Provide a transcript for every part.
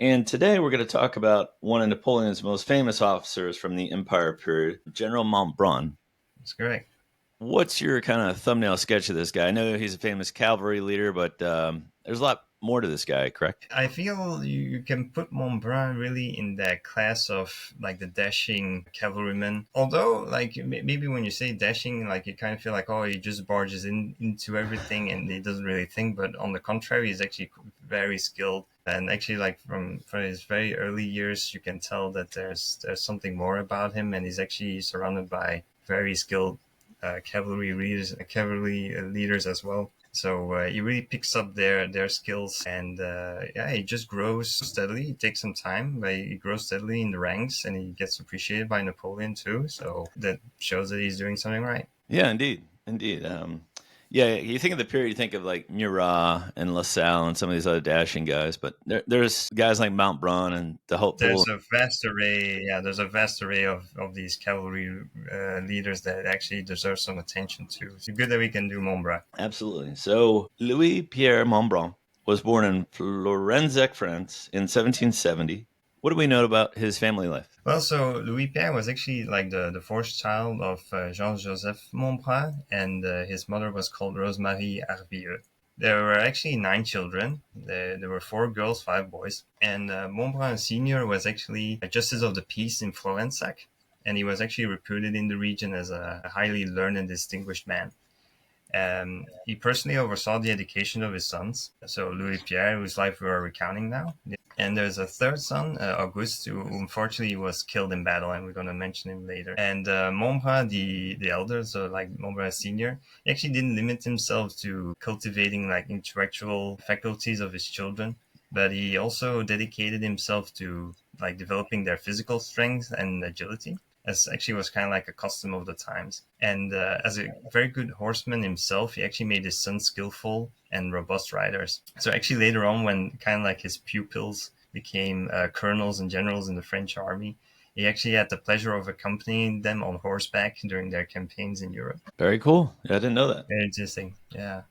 And today we're going to talk about one of Napoleon's most famous officers from the Empire period, General Montbrun. That's correct. What's your kind of thumbnail sketch of this guy? I know he's a famous cavalry leader, but there's a lot more to this guy, correct? I feel you can put Montbrun really in that class of like the dashing cavalryman. Although, like maybe when you say dashing, like you kind of feel like, oh, he just barges into everything and he doesn't really think. But on the contrary, he's actually very skilled. And actually, like from his very early years, you can tell that there's something more about him, and he's actually surrounded by very skilled cavalry leaders as well. So he really picks up their skills, and yeah, he just grows steadily. It takes some time, but he grows steadily in the ranks, and he gets appreciated by Napoleon too. So that shows that he's doing something right. Yeah, indeed. Yeah, you think of the period, you think of like Murat and LaSalle and some of these other dashing guys, but there's guys like Montbrun and the hopeful. There's a vast array. Yeah, there's a vast array of these cavalry leaders that actually deserve some attention too. It's good that we can do Montbrun. Absolutely. So Louis-Pierre Montbrun was born in Florensac, France in 1770. What do we know about his family life? Well, so Louis-Pierre was actually like the fourth child of Jean-Joseph Montbrun, and his mother was called Rosemarie Arvilleux. There were actually 9 children. There were 4 girls, 5 boys. And Montbrun Sr. was actually a justice of the peace in Florensac, and he was actually reputed in the region as a highly learned and distinguished man. He personally oversaw the education of his sons. So Louis-Pierre, whose life we are recounting now. And there's a third son, Auguste, who unfortunately was killed in battle, and we're going to mention him later. And Montbrun, the elder, so like Montbrun Senior, he actually didn't limit himself to cultivating like intellectual faculties of his children, but he also dedicated himself to like developing their physical strength and agility, as actually was kind of like a custom of the times. And as a very good horseman himself, he actually made his sons skillful and robust riders. So actually later on, when kind of like his pupils became colonels and generals in the French army, he actually had the pleasure of accompanying them on horseback during their campaigns in Europe. Very cool. Yeah, I didn't know that. Very interesting. Yeah.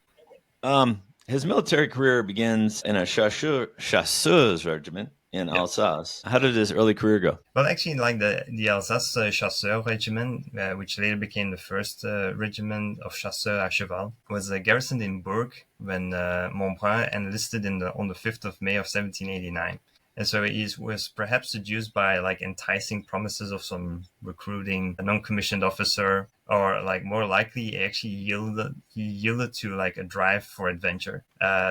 His military career begins in a chasseurs regiment in Yeah. Alsace. How did his early career go? Well, actually, like the Alsace Chasseurs Regiment, which later became the first regiment of Chasseurs à Cheval, was garrisoned in Bourg when Montbrun enlisted on the 5th of May of 1789. And so he was perhaps seduced by like enticing promises of some recruiting a non-commissioned officer, or like more likely he actually yielded to like a drive for adventure.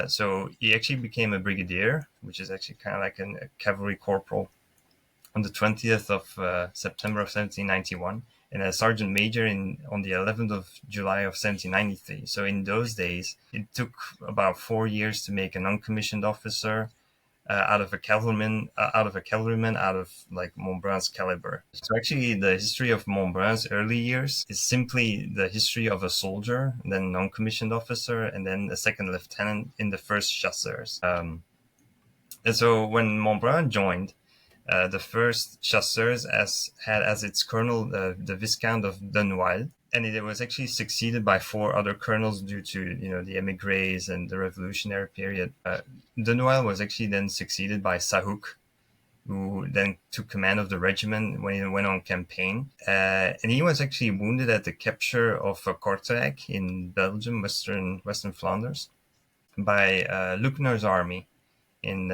So he actually became a brigadier, which is actually kind of like a cavalry corporal, on the 20th of September of 1791, and a sergeant major on the 11th of July of 1793. So in those days, it took about 4 years to make a non-commissioned officer out of a cavalryman out of like Montbrun's caliber. So actually, the history of Montbrun's early years is simply the history of a soldier, then non-commissioned officer, and then a second lieutenant in the first chasseurs. And so when Montbrun joined, the first chasseurs had as its colonel the Viscount of Dunois, and it was actually succeeded by 4 other colonels due to the émigrés and the revolutionary period. Dunois was actually then succeeded by Sahouk, who then took command of the regiment when it went on campaign. And he was actually wounded at the capture of Kortrijk in Belgium, western Flanders, by Luckner's army in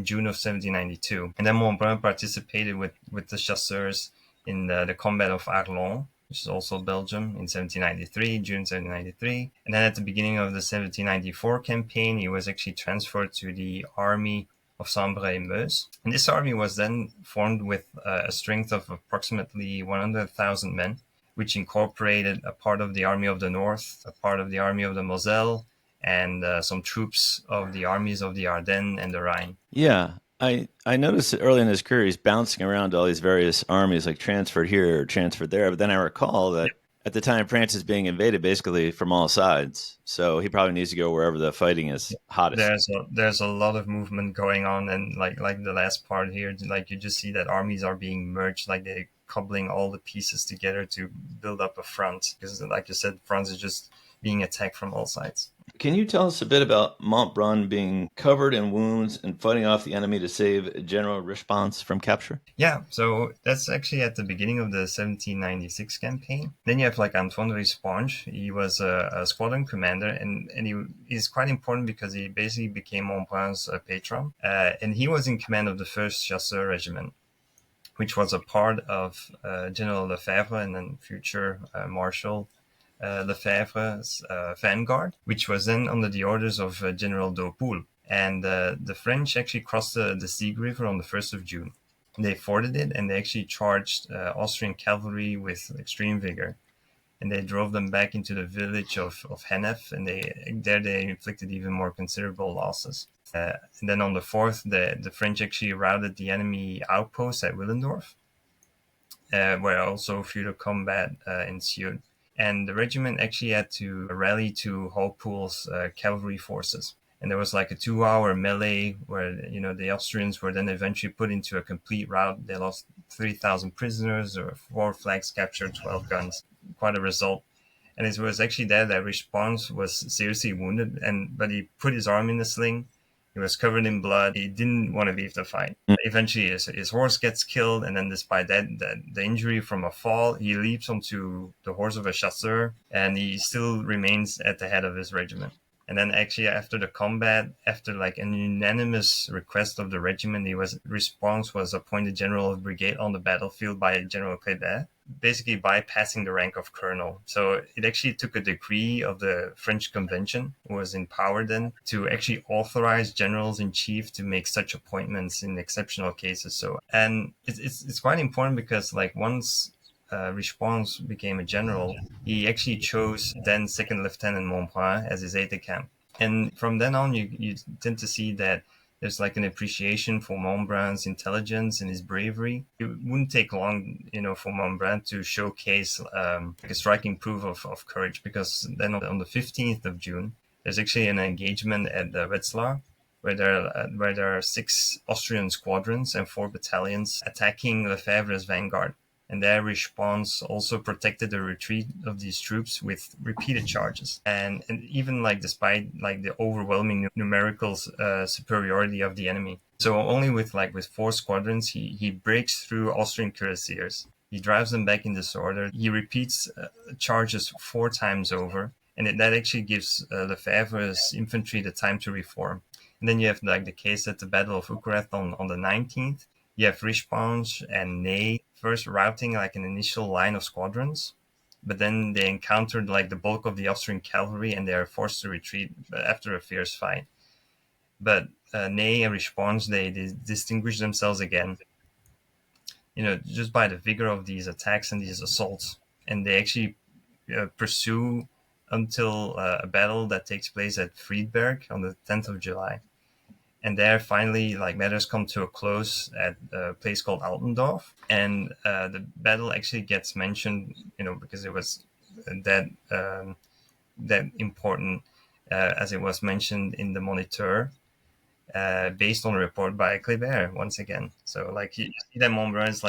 June of 1792. And then Montbrun participated with the chasseurs in the combat of Arlon, which is also Belgium, in June 1793. And then at the beginning of the 1794 campaign, he was actually transferred to the army of Sambre-et-Meuse. And this army was then formed with a strength of approximately 100,000 men, which incorporated a part of the Army of the North, a part of the Army of the Moselle, and some troops of the armies of the Ardennes and the Rhine. Yeah, I noticed that early in his career, he's bouncing around to all these various armies, like transferred here or transferred there. But then I recall that at the time France is being invaded basically from all sides. So he probably needs to go wherever the fighting is hottest. There's a lot of movement going on, and like the last part here, like you just see that armies are being merged, like they're cobbling all the pieces together to build up a front. Because like you said, France is just being attacked from all sides. Can you tell us a bit about Montbrun being covered in wounds and fighting off the enemy to save General Response from capture? Yeah, so that's actually at the beginning of the 1796 campaign. Then you have like Antoine Risponge. He was a squadron commander, and he is quite important because he basically became Montbrun's patron. And he was in command of the 1st Chasseur Regiment, which was a part of General Lefebvre and then future Marshal Lefebvre's vanguard, which was then under the orders of General d'Aupoul. And the French actually crossed the Sieg River on the 1st of June. They forded it, and they actually charged Austrian cavalry with extreme vigor. And they drove them back into the village of Hennef, and they inflicted even more considerable losses. And then on the 4th, the French actually routed the enemy outpost at Willendorf, where also further combat ensued. And the regiment actually had to rally to Haupoul's cavalry forces. And there was like a 2-hour melee where, the Austrians were then eventually put into a complete rout. They lost 3,000 prisoners, or 4 flags captured, 12 guns. Quite a result. And it was actually there that Response was seriously wounded, but he put his arm in a sling. He was covered in blood. He didn't want to leave the fight. Eventually, his horse gets killed, and then despite that, the injury from a fall, he leaps onto the horse of a chasseur, and he still remains at the head of his regiment. And then actually after the combat, after like an unanimous request of the regiment, Response was appointed general of brigade on the battlefield by General Kléber, basically bypassing the rank of colonel. So it actually took a decree of the French Convention, who was in power then, to actually authorize generals in chief to make such appointments in exceptional cases. So, and it's quite important because like once Response became a general, he actually chose then Second Lieutenant Montbrun as his aide-de-camp. And from then on, you tend to see that there's like an appreciation for Montbrun's intelligence and his bravery. It wouldn't take long, for Montbrun to showcase like a striking proof of courage, because then on the 15th of June, there's actually an engagement at Wetzlar, where there are 6 Austrian squadrons and 4 battalions attacking Lefebvre's vanguard. And their Response also protected the retreat of these troops with repeated charges. And even like despite like the overwhelming numerical superiority of the enemy. So only with 4 squadrons, he breaks through Austrian cuirassiers. He drives them back in disorder. He repeats charges 4 times over. And that actually gives Lefebvre's infantry the time to reform. And then you have like the case at the Battle of Ukrecht on the 19th. You have Risponge and Ney first routing like an initial line of squadrons, but then they encountered like the bulk of the Austrian cavalry, and they are forced to retreat after a fierce fight. But Ney and Risponge, they distinguish themselves again, just by the vigor of these attacks and these assaults. And they actually pursue until a battle that takes place at Friedberg on the 10th of July. And there, finally, matters come to a close at a place called Altendorf. And the battle actually gets mentioned, because it was that important, as it was mentioned in the Moniteur, based on a report by Kléber once again. So, you see that Montbrun is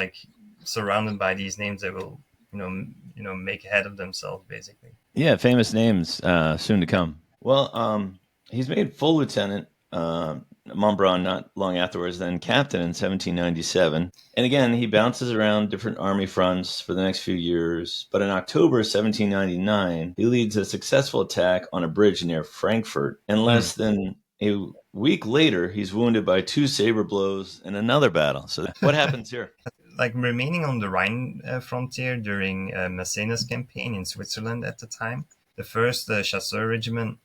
surrounded by these names that will, make a head of themselves, basically. Yeah, famous names soon to come. Well, he's made full lieutenant. Montbrun not long afterwards, then captain in 1797. And again, he bounces around different army fronts for the next few years. But in October 1799, he leads a successful attack on a bridge near Frankfurt. And less than a week later, he's wounded by 2 saber blows in another battle. So what happens here? Remaining on the Rhine frontier during Massena's campaign in Switzerland at the time, the 1st Chasseur Regiment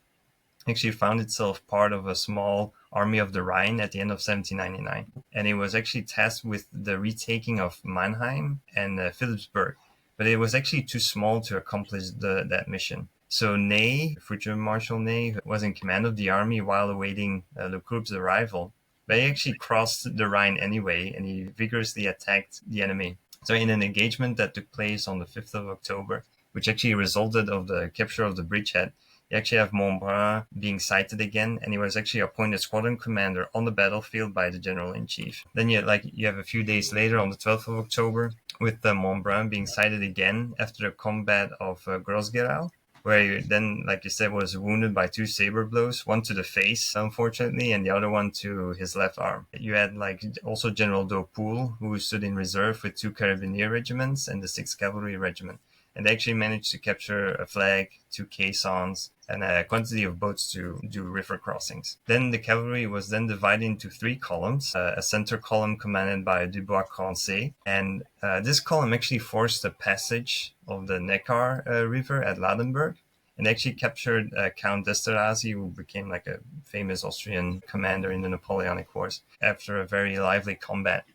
actually found itself part of a small army of the Rhine at the end of 1799. And it was actually tasked with the retaking of Mannheim and Philipsburg. But it was actually too small to accomplish that mission. So Ney, future Marshal Ney, was in command of the army while awaiting Lecourb's arrival. But he actually crossed the Rhine anyway, and he vigorously attacked the enemy. So in an engagement that took place on the 5th of October, which actually resulted of the capture of the bridgehead, you actually have Montbrun being cited again, and he was actually appointed squadron commander on the battlefield by the general-in-chief. Then you have a few days later, on the 12th of October, with Montbrun being cited again after the combat of Gross-Gerau. where he then, like you said, was wounded by 2 saber blows, one to the face, unfortunately, and the other one to his left arm. You had like also General Daupoul, who stood in reserve with 2 Carabinier regiments and the 6th Cavalry Regiment. And they actually managed to capture a flag, 2 caissons, and a quantity of boats to do river crossings. Then the cavalry was then divided into 3 columns, a center column commanded by Dubois-Crancé, and this column actually forced the passage of the Neckar River at Ladenburg, and actually captured Count d'Esterhazy, who became like a famous Austrian commander in the Napoleonic Wars, after a very lively combat.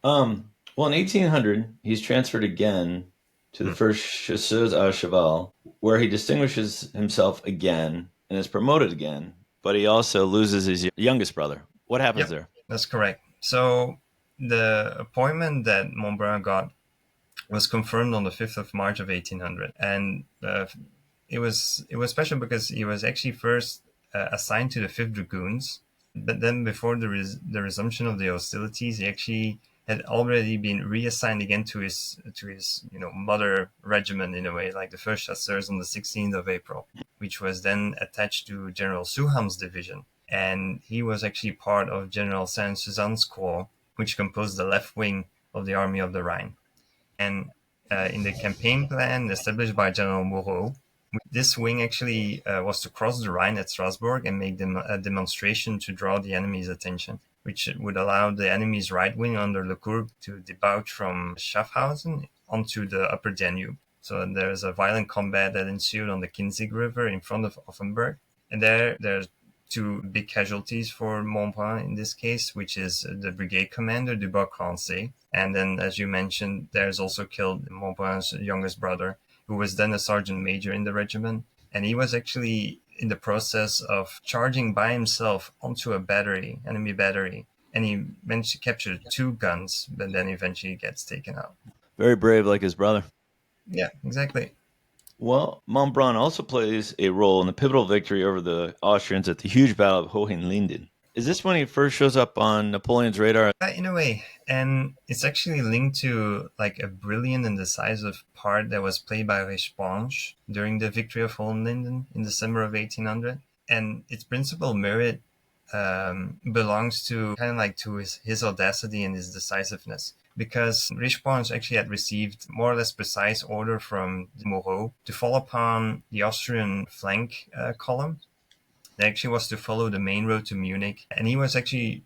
Well, in 1800, he's transferred again to the first Chasseurs à Cheval, where he distinguishes himself again and is promoted again, but he also loses his youngest brother. What happens there? That's correct. So the appointment that Montbrun got was confirmed on the 5th of March of 1800, and it was special because he was actually first assigned to the 5th Dragoons, but then before the resumption of the hostilities, he actually had already been reassigned again to his mother regiment, in a way, like the 1st Chasseurs on the 16th of April, which was then attached to General Souham's division. And he was actually part of General Saint-Suzanne's corps, which composed the left wing of the Army of the Rhine. And in the campaign plan established by General Moreau, this wing actually was to cross the Rhine at Strasbourg and make them a demonstration to draw the enemy's attention, which would allow the enemy's right wing under Le Courbe to debouch from Schaffhausen onto the upper Danube. So there's a violent combat that ensued on the Kinzig River in front of Offenburg. And there's 2 big casualties for Montbrun in this case, which is the brigade commander, Dubois-Crancé. And then, as you mentioned, there's also killed Montbrun's youngest brother, who was then a sergeant major in the regiment. And he was actually in the process of charging by himself onto a enemy battery. And he managed to capture 2 guns, but then eventually gets taken out. Very brave, like his brother. Yeah, exactly. Well, Montbrun also plays a role in the pivotal victory over the Austrians at the huge Battle of Hohenlinden. Is this when he first shows up on Napoleon's radar? In a way. And it's actually linked to like a brilliant and decisive part that was played by Richepanche during the victory of Hohenlinden in December of 1800. And its principal merit belongs to kind of like to his audacity and his decisiveness. Because Richepanche actually had received more or less precise order from Moreau to fall upon the Austrian flank column. It actually was to follow the main road to Munich, and he was actually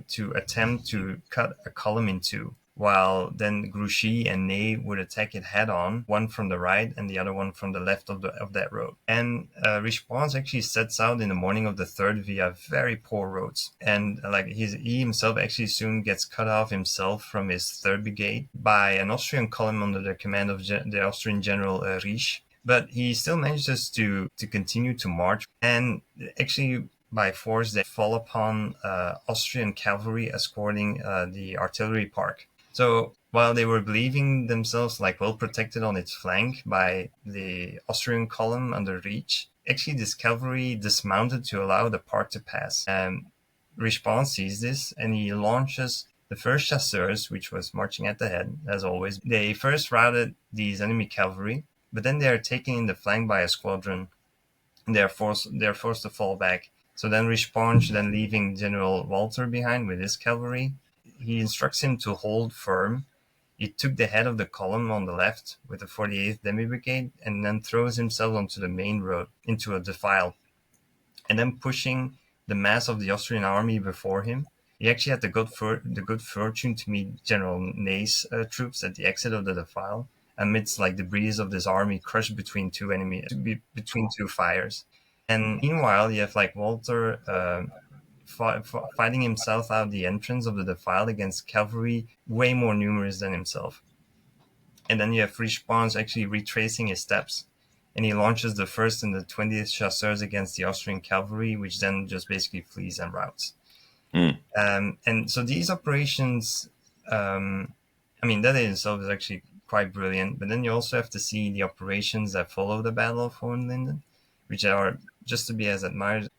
to attempt to cut a column in 2, while then Grouchy and Ney would attack it head-on, one from the right and the other one from the left of that road. And Richepanche actually sets out in the morning of the 3rd via very poor roads, and he himself actually soon gets cut off himself from his 3rd Brigade by an Austrian column under the command of the Austrian General Riesch. But he still manages to continue to march, and actually by force they fall upon Austrian cavalry escorting the artillery park. So while they were believing themselves like well protected on its flank by the Austrian column under Riesch, actually this cavalry dismounted to allow the park to pass. And Richepanche sees this, and he launches the 1st Chasseurs, which was marching at the head, as always. They first routed these enemy cavalry, but then they are taken in the flank by a squadron, and they're forced to fall back. So then Richepanche, then leaving General Walter behind with his cavalry, he instructs him to hold firm. He took the head of the column on the left with the 48th Demi Brigade, and then throws himself onto the main road into a defile. And then pushing the mass of the Austrian army before him, he actually had the good fortune to meet General Ney's troops at the exit of the defile, amidst like debris of this army crushed between 2 fires. And meanwhile, you have like Walter fighting himself out the entrance of the defile against cavalry way more numerous than himself. And then you have Richepanche actually retracing his steps, and he launches the 1st and the 20th Chasseurs against the Austrian cavalry, which then just basically flees and routs. And so these operations, that in itself is actually quite brilliant. But then you also have to see the operations that follow the Battle of Hohenlinden, which are just to be as admired.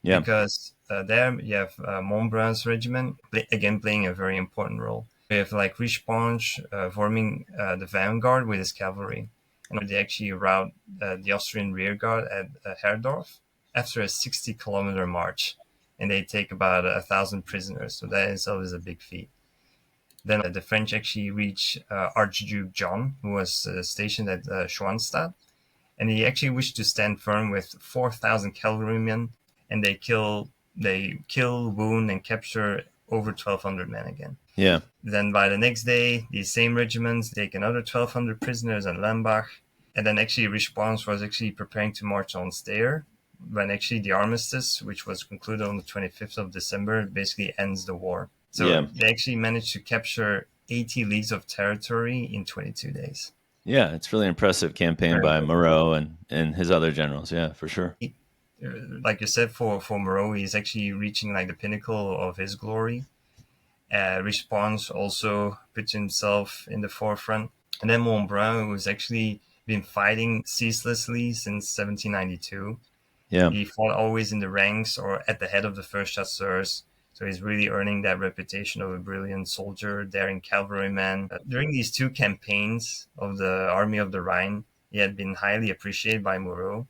Yeah. Because there you have Montbrun's regiment, again playing a very important role. You have like Richepanche forming the vanguard with his cavalry. and they actually rout the Austrian rearguard at Herdorf after a 60-kilometer march, and they take about 1,000 prisoners. So that itself is a big feat. Then the French actually reach Archduke John, who was stationed at Schwanstadt, and he actually wished to stand firm with 4,000 cavalrymen, and they kill, wound, and capture over 1,200 men again. Yeah. Then by the next day, these same regiments take another 1,200 prisoners at Lambach, and then actually Richeprance was actually preparing to march on Steyr, when actually the armistice, which was concluded on the 25th of December, basically ends the war. So they actually managed to capture 80 leagues of territory in 22 days. Yeah, it's really impressive campaign by Moreau and his other generals. Yeah, for sure. Like you said, for Moreau, he's actually reaching like the pinnacle of his glory. Richeprance also puts himself in the forefront. And then Montbrun, who's actually been fighting ceaselessly since 1792. Yeah. He fought always in the ranks or at the head of the first chasseurs. So he's really earning that reputation of a brilliant soldier, daring cavalryman. During these two campaigns of the Army of the Rhine, he had been highly appreciated by Moreau.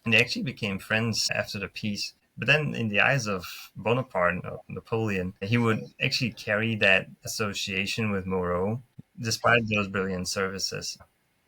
And they actually became friends after the peace. But then in the eyes of Bonaparte, Napoleon, he would actually carry that association with Moreau, despite those brilliant services.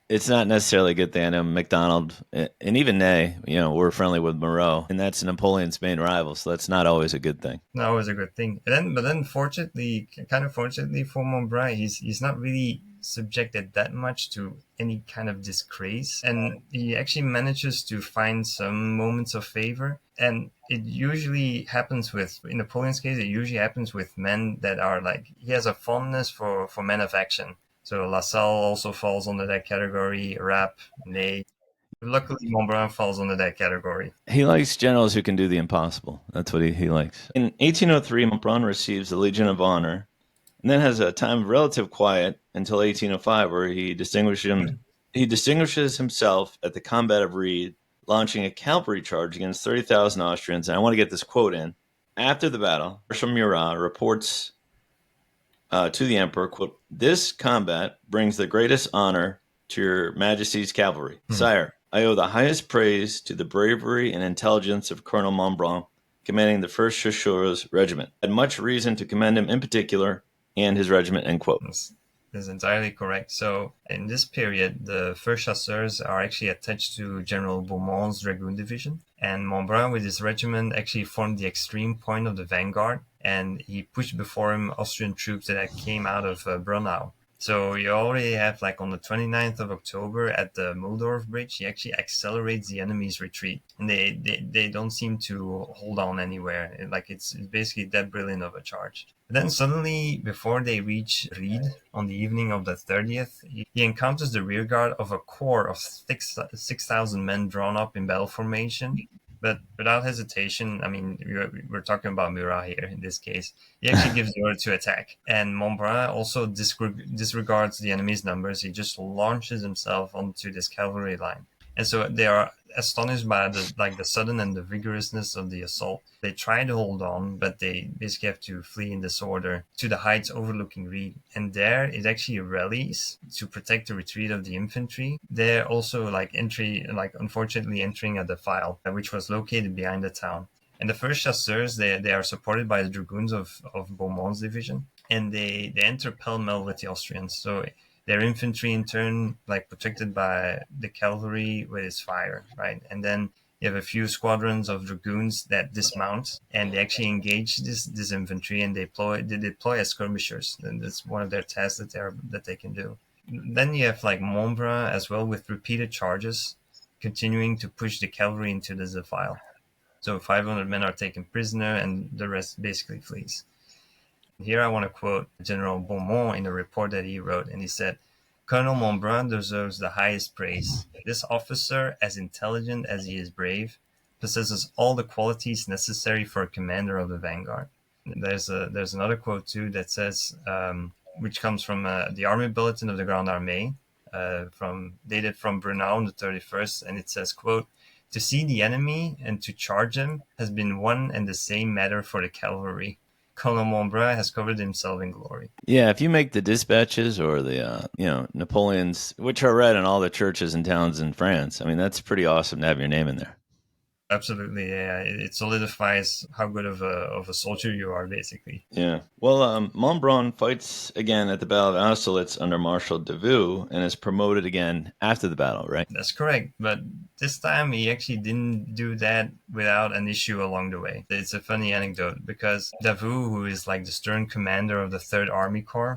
It's not necessarily a good thing. I know MacDonald and even Ney, were friendly with Moreau, and that's Napoleon's main rival, so that's not always a good thing. Not always a good thing. But then fortunately for Montbrun, he's not really subjected that much to any kind of disgrace, and he actually manages to find some moments of favor. And it usually happens in Napoleon's case, it usually happens with men that are like, he has a fondness for men of action. So Lassalle also falls under that category, Rapp, Ney. Luckily, Montbrun falls under that category. He likes generals who can do the impossible. That's what he likes. In 1803, Montbrun receives the Legion of Honor, and then has a time of relative quiet until 1805, where he distinguishes himself at the combat of Reed, launching a cavalry charge against 30,000 Austrians. And I want to get this quote in. After the battle, Marshal Murat reports to the emperor, quote, "This combat brings the greatest honor to your majesty's cavalry. Sire, I owe the highest praise to the bravery and intelligence of Colonel Montbrun, commanding the 1st Chasseurs Regiment. I had much reason to commend him in particular and his regiment," end quote. This is entirely correct. So in this period, the 1st Chasseurs are actually attached to General Beaumont's Dragoon Division. And Montbrun, with his regiment, actually formed the extreme point of the vanguard. And he pushed before him Austrian troops that came out of Brunau. So you already have, like, on the 29th of October at the Muldorf Bridge, he actually accelerates the enemy's retreat. And they don't seem to hold on anywhere. It's basically that brilliant of a charge. But then suddenly, before they reach Ried on the evening of the 30th, he encounters the rearguard of a corps of 6,000 men drawn up in battle formation. But without hesitation, I mean, we're talking about Murat here in this case. He actually gives the order to attack. And Montbrun also disregards the enemy's numbers. He just launches himself onto this cavalry line. And so they are astonished by the sudden and the vigorousness of the assault. They try to hold on, but they basically have to flee in disorder to the heights overlooking Ried. And there it actually rallies to protect the retreat of the infantry. They're also unfortunately entering a defile, which was located behind the town. And the 1st Chasseurs, they are supported by the dragoons of Beaumont's division, and they enter pell-mell with the Austrians. So their infantry, in turn, protected by the cavalry with its fire, right? And then you have a few squadrons of dragoons that dismount, and they actually engage this infantry, and they deploy as skirmishers. And that's one of their tasks that they can do. Then you have Montbrun as well, with repeated charges, continuing to push the cavalry into the defile. So 500 men are taken prisoner, and the rest basically flees. Here I want to quote General Beaumont in a report that he wrote, and he said, "Colonel Montbrun deserves the highest praise. This officer, as intelligent as he is brave, possesses all the qualities necessary for a commander of the vanguard." There's another quote too that says, which comes from the Army Bulletin of the Grande Armée, dated from Brunau on the 31st, and it says, quote, "To see the enemy and to charge him has been one and the same matter for the cavalry. Colonel Montbrun has covered himself in glory. Yeah, if you make the dispatches or the Napoleon's, which are read in all the churches and towns in France, I mean that's pretty awesome to have your name in there. Absolutely, yeah. It solidifies how good of a soldier you are, basically. Yeah. Well, Montbrun fights again at the Battle of Austerlitz under Marshal Davout and is promoted again after the battle, right? That's correct, but this time he actually didn't do that without an issue along the way. It's a funny anecdote because Davout, who is like the stern commander of the Third Army Corps,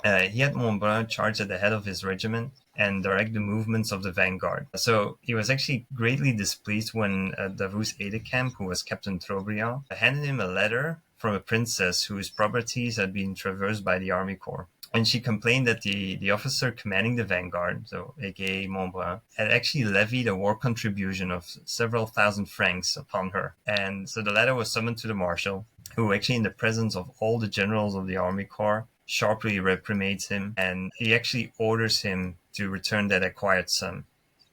he had Montbrun charge at the head of his regiment and direct the movements of the vanguard. So he was actually greatly displeased when Davout's aide-de-camp, who was Captain Trobriand, handed him a letter from a princess whose properties had been traversed by the army corps. And she complained that the officer commanding the vanguard, so aka Montbrun, had actually levied a war contribution of several thousand francs upon her. And so the letter was summoned to the marshal, who actually in the presence of all the generals of the army corps sharply reprimands him, and he actually orders him to return that acquired sum.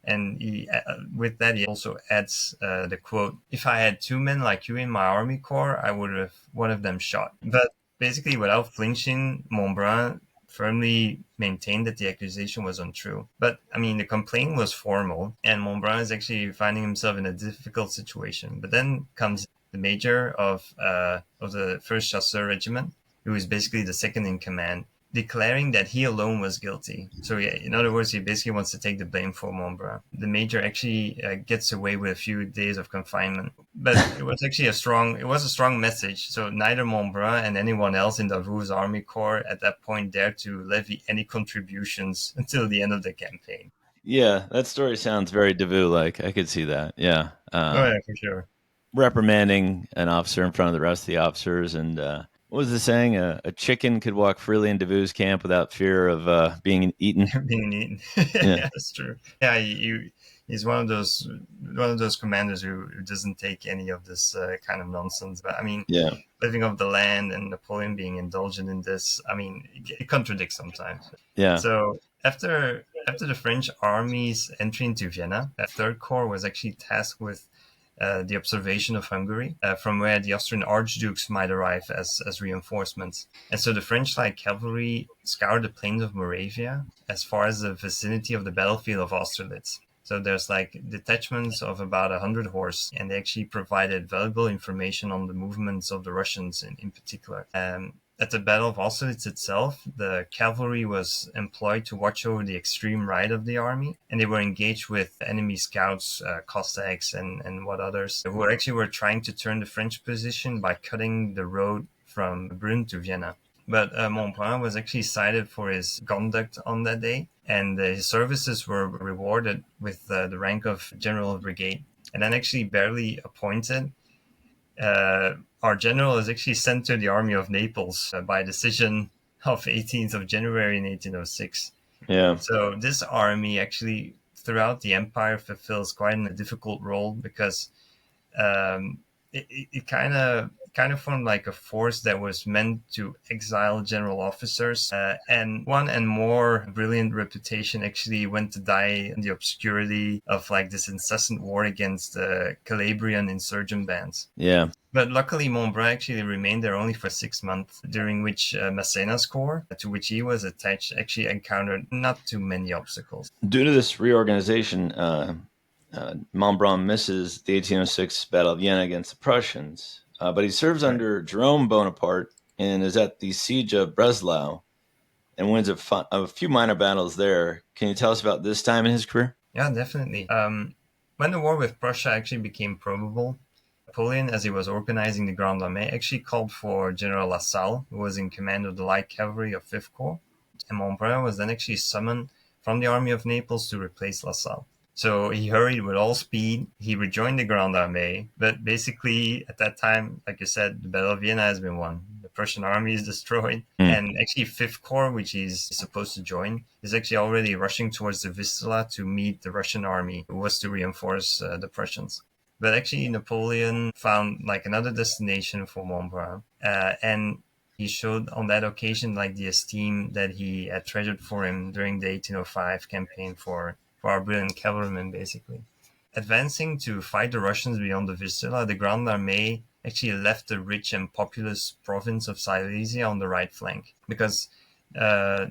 And with that, he also adds the quote, "If I had 2 men like you in my army corps, I would have one of them shot." But basically, without flinching, Montbrun firmly maintained that the accusation was untrue. But, I mean, the complaint was formal, and Montbrun is actually finding himself in a difficult situation. But then comes the major of the 1st Chasseur Regiment, who is basically the second in command, declaring that he alone was guilty. So yeah, in other words, he basically wants to take the blame for Montbrun. The major actually gets away with a few days of confinement, but it was actually a strong message. So neither Montbrun and anyone else in Davout's army corps at that point dared to levy any contributions until the end of the campaign. Yeah, that story sounds very Davout-like. I could see that. Yeah. Oh yeah, for sure. Reprimanding an officer in front of the rest of the officers. And what was the saying? A chicken could walk freely in Davout's camp without fear of being eaten. Being eaten. Yeah. Yeah, that's true. Yeah, he's one of those commanders who doesn't take any of this kind of nonsense. But I mean, Yeah. living off the land and Napoleon being indulgent in this, I mean, it contradicts sometimes. Yeah. So after the French army's entry into Vienna, the Third Corps was actually tasked with the observation of Hungary, from where the Austrian archdukes might arrive as reinforcements. And so the French light cavalry scoured the plains of Moravia as far as the vicinity of the battlefield of Austerlitz. So there's like detachments of about 100 horse, and they actually provided valuable information on the movements of the Russians in particular. At the Battle of Austerlitz itself, the cavalry was employed to watch over the extreme right of the army, and they were engaged with enemy scouts, Cossacks, and what others, who were trying to turn the French position by cutting the road from Brünn to Vienna. But Montbrun was actually cited for his conduct on that day, and his services were rewarded with the rank of General of Brigade. And then actually barely appointed, our general is actually sent to the Army of Naples by decision of 18th of January in 1806. Yeah. So this army actually throughout the empire fulfills quite a difficult role because it kind of formed like a force that was meant to exile general officers, and one and more brilliant reputation actually went to die in the obscurity of like this incessant war against the Calabrian insurgent bands. Yeah. But luckily, Montbrun actually remained there only for 6 months, during which Massena's corps, to which he was attached, actually encountered not too many obstacles. Due to this reorganization, Montbrun misses the 1806 Battle of Vienna against the Prussians, but he serves under Jerome Bonaparte and is at the Siege of Breslau and wins a few minor battles there. Can you tell us about this time in his career? Yeah, definitely. When the war with Prussia actually became probable, Napoleon, as he was organizing the Grande Armée, actually called for General Lassalle, who was in command of the light cavalry of 5th Corps, and Montbrun was then actually summoned from the Army of Naples to replace Lassalle. So he hurried with all speed. He rejoined the Grande Armée, but basically at that time, like you said, the Battle of Vienna has been won. The Prussian army is destroyed, and actually 5th Corps, which he's supposed to join, is actually already rushing towards the Vistula to meet the Russian army, who was to reinforce the Prussians. But actually, Napoleon found like another destination for Montbrun, and he showed on that occasion like the esteem that he had treasured for him during the 1805 campaign for our brilliant cavalrymen, basically. Advancing to fight the Russians beyond the Vistula, the Grande Armée actually left the rich and populous province of Silesia on the right flank, because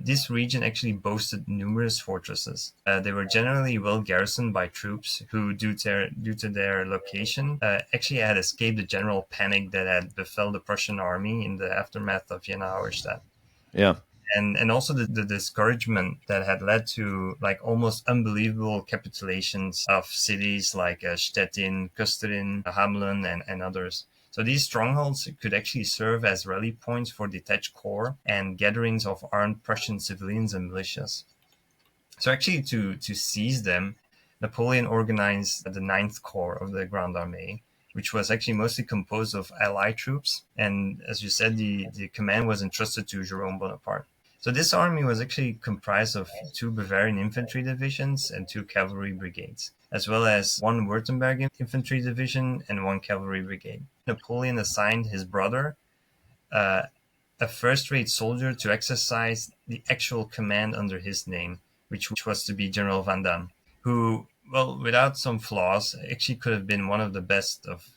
this region actually boasted numerous fortresses. They were generally well garrisoned by troops who, due to their location, actually had escaped the general panic that had befell the Prussian army in the aftermath of Jena-Auerstadt. Yeah. And also the discouragement that had led to like almost unbelievable capitulations of cities like Stettin, Kusterin, Hamelin, and others. So these strongholds could actually serve as rally points for detached corps and gatherings of armed Prussian civilians and militias. So actually to seize them, Napoleon organized the 9th Corps of the Grande Armée, which was actually mostly composed of Allied troops. And as you said, the command was entrusted to Jerome Bonaparte. So this army was actually comprised of 2 Bavarian infantry divisions and 2 cavalry brigades, as well as 1 Württemberg infantry division and 1 cavalry brigade. Napoleon assigned his brother, a first-rate soldier, to exercise the actual command under his name, which was to be General Vandamme, who, well, without some flaws, actually could have been one of the best of,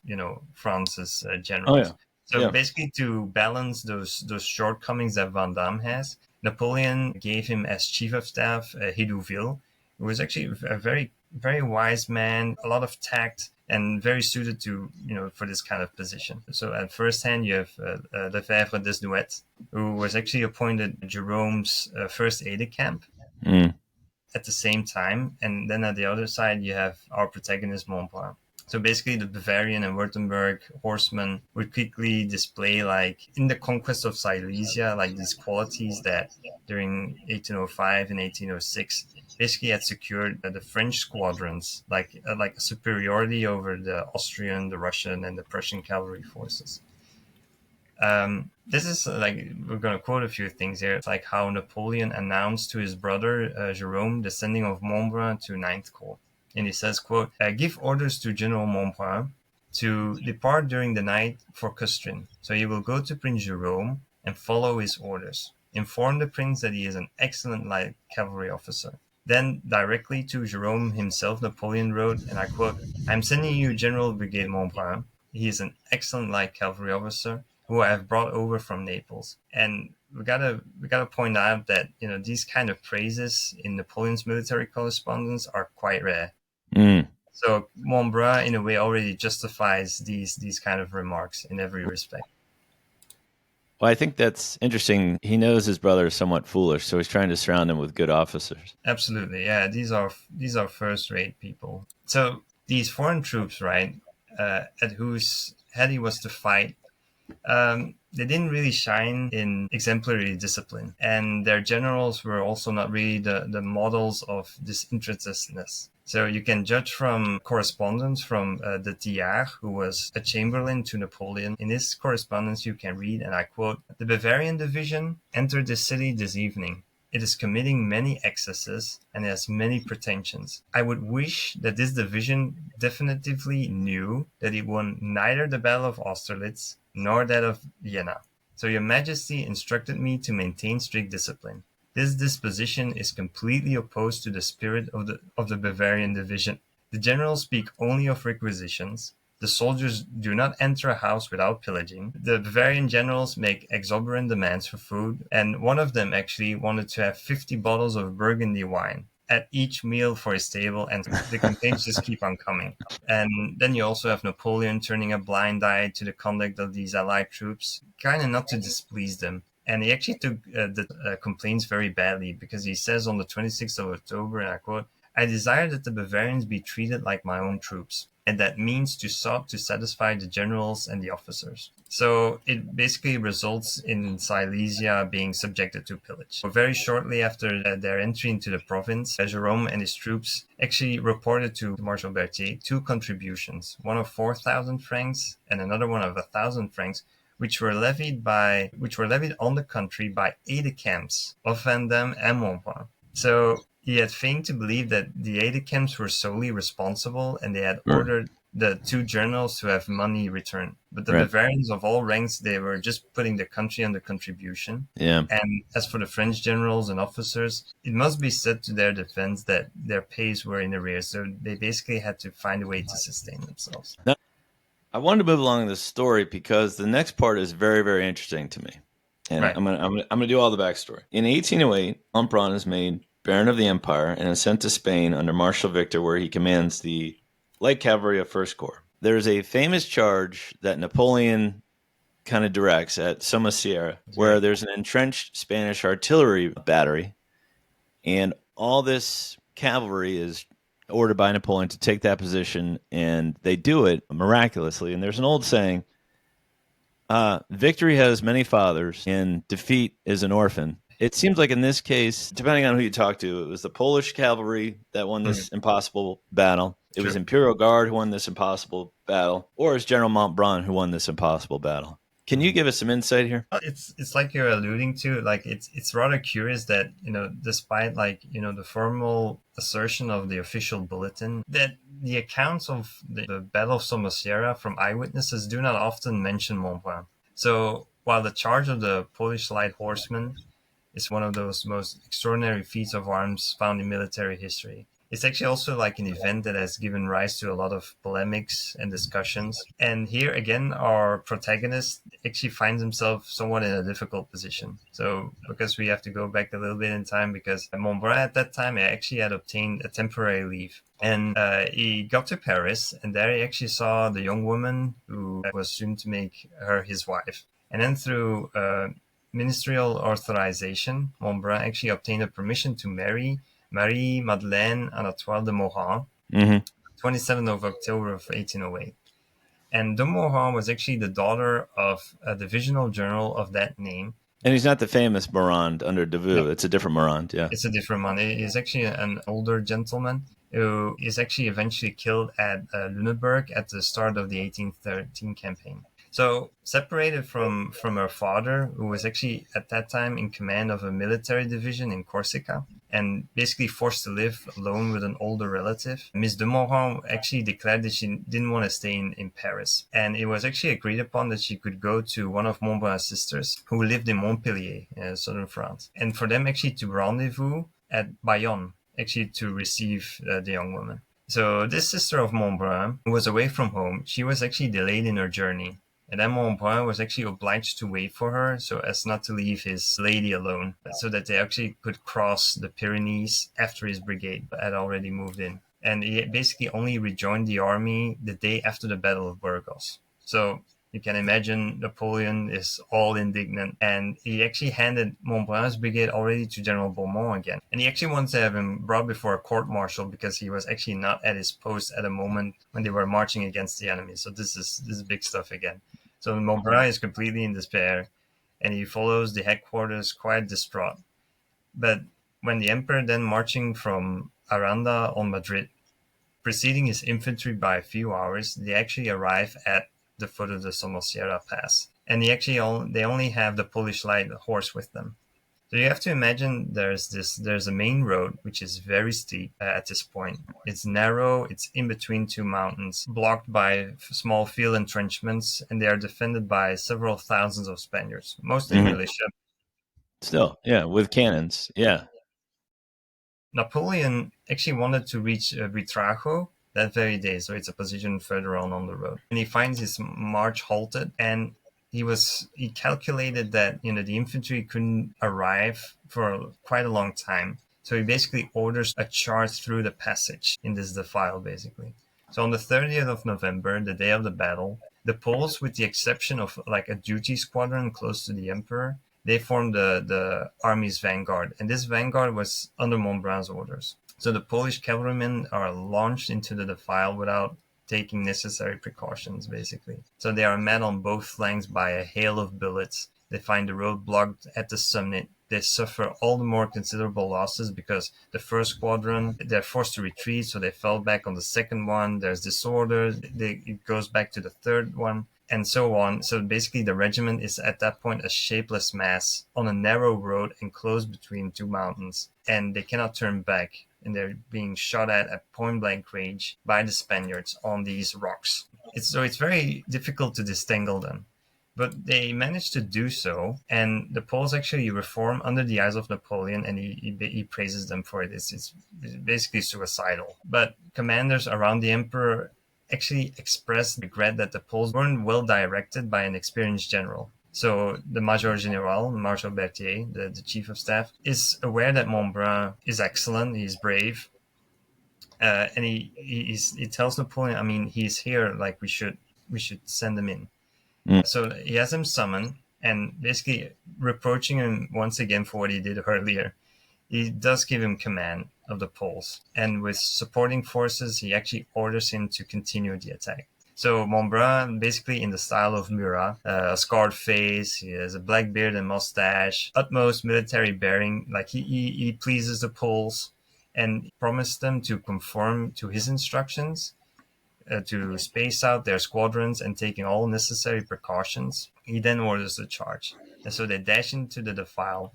France's generals. Oh, yeah. So Yeah. basically, to balance those shortcomings that Vandamme has, Napoleon gave him as chief of staff Hédouville, who was actually a very, very wise man, a lot of tact, and very suited to, for this kind of position. So at first hand, you have Lefebvre Desnouettes, who was actually appointed Jerome's first aide-de-camp at the same time. And then at the other side, you have our protagonist, Montbrun. So basically, the Bavarian and Württemberg horsemen would quickly display, like, in the conquest of Silesia, like these qualities that during 1805 and 1806 basically had secured the French squadrons, like a superiority over the Austrian, the Russian, and the Prussian cavalry forces. This is we're going to quote a few things here. It's like how Napoleon announced to his brother Jerome the sending of Montbrun to 9th Corps. And he says, quote, give orders to General Montbrun to depart during the night for Kusterin. So he will go to Prince Jerome and follow his orders. Inform the prince that he is an excellent light cavalry officer. Then directly to Jerome himself, Napoleon wrote, and I quote, I'm sending you General Brigade Montbrun. He is an excellent light cavalry officer who I have brought over from Naples. And we gotta point out that these kind of praises in Napoleon's military correspondence are quite rare. So Montbrun, in a way, already justifies these kind of remarks in every respect. Well, I think that's interesting. He knows his brother is somewhat foolish, so he's trying to surround him with good officers. Absolutely, yeah. These are first-rate people. So these foreign troops, right, at whose head he was to fight, they didn't really shine in exemplary discipline, and their generals were also not really the models of disinterestedness. So you can judge from correspondence from de Thiard, who was a chamberlain to Napoleon. In his correspondence, you can read, and I quote, "The Bavarian division entered the city this evening. It is committing many excesses and has many pretensions. I would wish that this division definitively knew that it won neither the Battle of Austerlitz nor that of Jena. So your Majesty instructed me to maintain strict discipline. This disposition is completely opposed to the spirit of the Bavarian division. The generals speak only of requisitions. The soldiers do not enter a house without pillaging. The Bavarian generals make exorbitant demands for food, and one of them actually wanted to have 50 bottles of Burgundy wine at each meal for his table, and the complaints just keep on coming. And then you also have Napoleon turning a blind eye to the conduct of these Allied troops, kind of not to displease them. And he actually took the complaints very badly, because he says on the 26th of October, and I quote, I desire that the Bavarians be treated like my own troops, and that means to sought to satisfy the generals and the officers. So it basically results in Silesia being subjected to pillage. So very shortly after their entry into the province, Jerome and his troops actually reported to Marshal Berthier 2 contributions, one of 4,000 francs and another one of 1,000 francs, which were levied on the country by aides-de-camps of Vandamme and Montbrun. So he had feigned to believe that the aides-de-camps were solely responsible, and they had ordered the 2 generals to have money returned. But the Bavarians of all ranks, they were just putting the country under contribution. Yeah. And as for the French generals and officers, it must be said to their defense that their pays were in arrears. So they basically had to find a way to sustain themselves. I wanted to move along this story because the next part is very, very interesting to me. And Right. I'm gonna do all the backstory. In 1808, Montbrun is made Baron of the Empire and is sent to Spain under Marshal Victor, where he commands the light cavalry of First Corps. There's a famous charge that Napoleon kind of directs at Somosierra, where Right. there's an entrenched Spanish artillery battery, and all this cavalry is ordered by Napoleon to take that position, and they do it miraculously. And there's an old saying, victory has many fathers and defeat is an orphan. It seems like in this case, depending on who you talk to, it was the Polish cavalry that won this impossible battle. It was True. Imperial Guard who won this impossible battle, or it's General Montbrun who won this impossible battle. Can you give us some insight here? It's like you're alluding to, like it's rather curious that, despite, like, the formal assertion of the official bulletin, that the accounts of the Battle of Somosierra from eyewitnesses do not often mention Montbrun. So while the charge of the Polish light horsemen is one of those most extraordinary feats of arms found in military history, it's actually also like an event that has given rise to a lot of polemics and discussions. And here again, our protagonist actually finds himself somewhat in a difficult position. So, because we have to go back a little bit in time, because Montbrun at that time actually had obtained a temporary leave. And he got to Paris, and there he actually saw the young woman who was soon to make her his wife. And then through ministerial authorization, Montbrun actually obtained a permission to marry Marie-Madeleine Anatole de Morin, 27th of October of 1808. And de Morin was actually the daughter of a divisional general of that name. And he's not the famous Morand under Davout. No. It's a different Morand, yeah. It's a different one. He's actually an older gentleman who is actually eventually killed at Lüneburg at the start of the 1813 campaign. So, separated from her father, who was actually at that time in command of a military division in Corsica, and basically forced to live alone with an older relative, Miss de Morin actually declared that she didn't want to stay in Paris. And it was actually agreed upon that she could go to one of Montbrun's sisters, who lived in Montpellier, southern France, and for them actually to rendezvous at Bayonne, actually to receive the young woman. So this sister of Montbrun, who was away from home, she was actually delayed in her journey. And then Montbrun was actually obliged to wait for her so as not to leave his lady alone, so that they actually could cross the Pyrenees after his brigade had already moved in. And he basically only rejoined the army the day after the Battle of Burgos. So you can imagine Napoleon is all indignant, and he actually handed Montbrun's brigade already to General Beaumont again. And he actually wanted to have him brought before a court-martial because he was actually not at his post at a moment when they were marching against the enemy. So this is big stuff again. So Montbrun is completely in despair, and he follows the headquarters quite distraught. But when the emperor then marching from Aranda on Madrid, preceding his infantry by a few hours, they actually arrive at the foot of the Somosierra Pass. And they only have the Polish light horse with them. So you have to imagine there's a main road, which is very steep at this point. It's narrow, it's in between two mountains, blocked by small field entrenchments, and they are defended by several thousands of Spaniards, mostly militia. Still, yeah, with cannons, yeah. Napoleon actually wanted to reach Buitrago that very day, so it's a position further on the road. And he finds his march halted, and he calculated that the infantry couldn't arrive for quite a long time. So he basically orders a charge through the passage in this defile, basically. So on the 30th of November, the day of the battle, the Poles, with the exception of like a duty squadron close to the emperor, they formed the army's vanguard. And this vanguard was under Montbrun's orders. So the Polish cavalrymen are launched into the defile without taking necessary precautions, basically. So they are met on both flanks by a hail of bullets. They find the road blocked at the summit. They suffer all the more considerable losses because the first squadron, they're forced to retreat, so they fell back on the second one. There's disorder. It goes back to the third one, and so on. So basically the regiment is at that point a shapeless mass on a narrow road enclosed between two mountains, and they cannot turn back. And they're being shot at point-blank range by the Spaniards on these rocks. It's very difficult to disentangle them. But they managed to do so, and the Poles actually reform under the eyes of Napoleon, and he praises them for it. It's basically suicidal. But commanders around the emperor actually expressed regret that the Poles weren't well directed by an experienced general. So the Major General, Marshal Berthier, the chief of staff, is aware that Montbrun is excellent, he's brave, and he tells Napoleon, I mean, he's here, like we should send him in. So he has him summoned, and basically reproaching him once again for what he did earlier. He does give him command of the Poles, and with supporting forces, he actually orders him to continue the attack. So Montbrun, basically in the style of Murat, a scarred face, he has a black beard and mustache, utmost military bearing, like he pleases the Poles, and promised them to conform to his instructions, to space out their squadrons and taking all necessary precautions. He then orders the charge. And so they dash into the defile.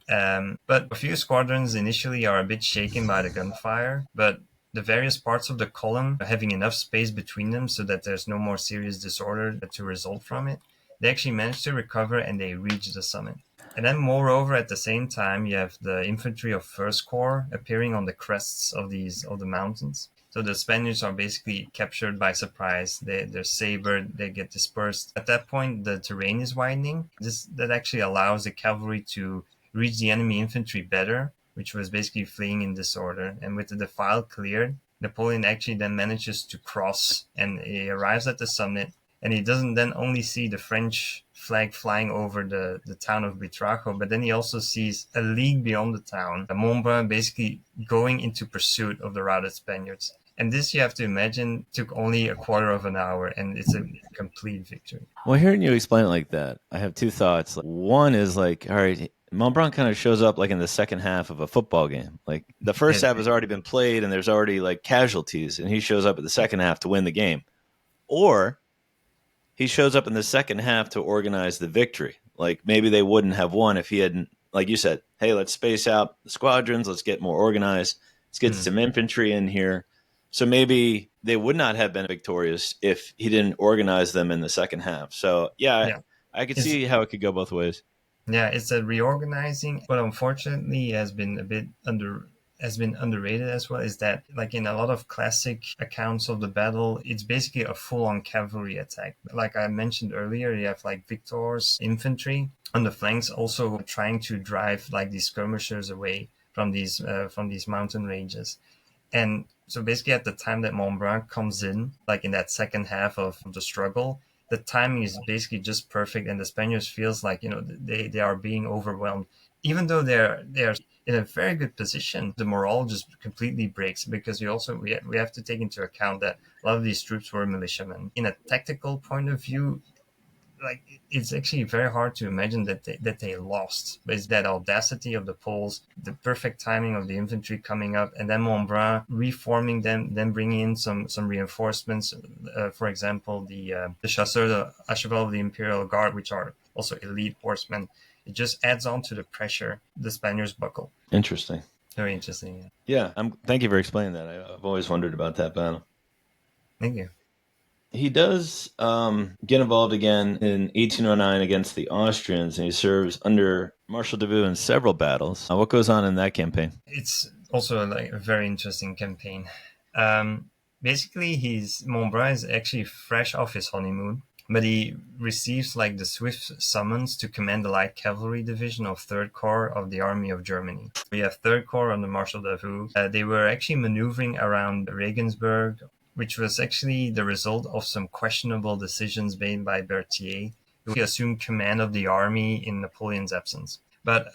But a few squadrons initially are a bit shaken by the gunfire, but the various parts of the column having enough space between them so that there's no more serious disorder to result from it, they actually manage to recover and they reach the summit. And then moreover, at the same time, you have the infantry of First Corps appearing on the crests of the mountains. So the Spaniards are basically captured by surprise. They're sabered, they get dispersed. At that point, the terrain is widening. That actually allows the cavalry to reach the enemy infantry better, which was basically fleeing in disorder. And with the defile cleared, Napoleon actually then manages to cross, and he arrives at the summit. And he doesn't then only see the French flag flying over the town of Bitraco, but then he also sees a league beyond the town, Montbrun basically going into pursuit of the routed Spaniards. And this, you have to imagine, took only a quarter of an hour, and it's a complete victory. Well, hearing you explain it like that, I have two thoughts. One is like, all right, Montbrun kind of shows up like in the second half of a football game. Like the first half has already been played and there's already like casualties, and he shows up at the second half to win the game. Or he shows up in the second half to organize the victory. Like maybe they wouldn't have won if he hadn't, like you said, hey, let's space out the squadrons, let's get more organized, let's get some infantry in here. So maybe they would not have been victorious if he didn't organize them in the second half. So I could see how it could go both ways. Yeah, it's a reorganizing, but unfortunately has been a bit underrated as well, is that like in a lot of classic accounts of the battle, it's basically a full-on cavalry attack. Like I mentioned earlier, you have like Victor's infantry on the flanks also trying to drive like these skirmishers away from these mountain ranges. And so basically at the time that Montbrun comes in, like in that second half of the struggle, the timing is basically just perfect, and the Spaniards feels like, they are being overwhelmed. Even though they're in a very good position, the morale just completely breaks, because we have to take into account that a lot of these troops were militiamen. In a tactical point of view, like it's actually very hard to imagine that they lost. But it's that audacity of the Poles, the perfect timing of the infantry coming up, and then Montbrun reforming them, then bringing in some reinforcements. For example, the chasseurs à cheval of the Imperial Guard, which are also elite horsemen. It just adds on to the pressure the Spaniards buckle. Interesting. Very interesting. Yeah. Thank you for explaining that. I've always wondered about that battle. Thank you. He does get involved again in 1809 against the Austrians, and he serves under Marshal Davout in several battles. What goes on in that campaign? It's also like a very interesting campaign. Basically, Montbrun is actually fresh off his honeymoon, but he receives like the swift summons to command the light cavalry division of Third Corps of the Army of Germany. We have Third Corps under Marshal Davout. They were actually maneuvering around Regensburg, which was actually the result of some questionable decisions made by Berthier, who assumed command of the army in Napoleon's absence. But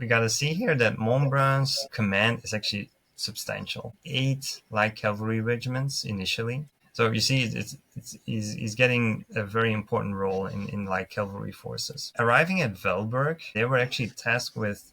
we got to see here that Montbrun's command is actually substantial. 8 light cavalry regiments initially. So you see, he's getting a very important role in light cavalry forces. Arriving at Velberg, they were actually tasked with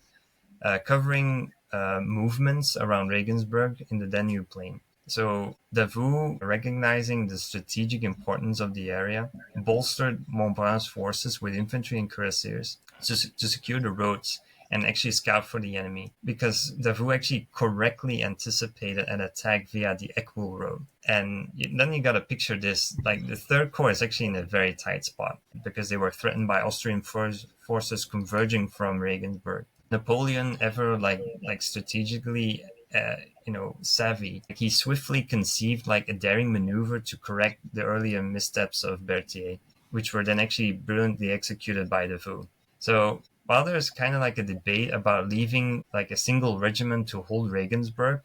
covering movements around Regensburg in the Danube plain. So Davout, recognizing the strategic importance of the area, bolstered Montbrun's forces with infantry and cuirassiers to secure the roads and actually scout for the enemy, because Davout actually correctly anticipated an attack via the Eckmühl road. And then you got to picture this, like the Third Corps is actually in a very tight spot because they were threatened by Austrian forces converging from Regensburg. Napoleon ever like strategically savvy. He swiftly conceived like a daring maneuver to correct the earlier missteps of Berthier, which were then actually brilliantly executed by Davout. So while there's kind of like a debate about leaving like a single regiment to hold Regensburg,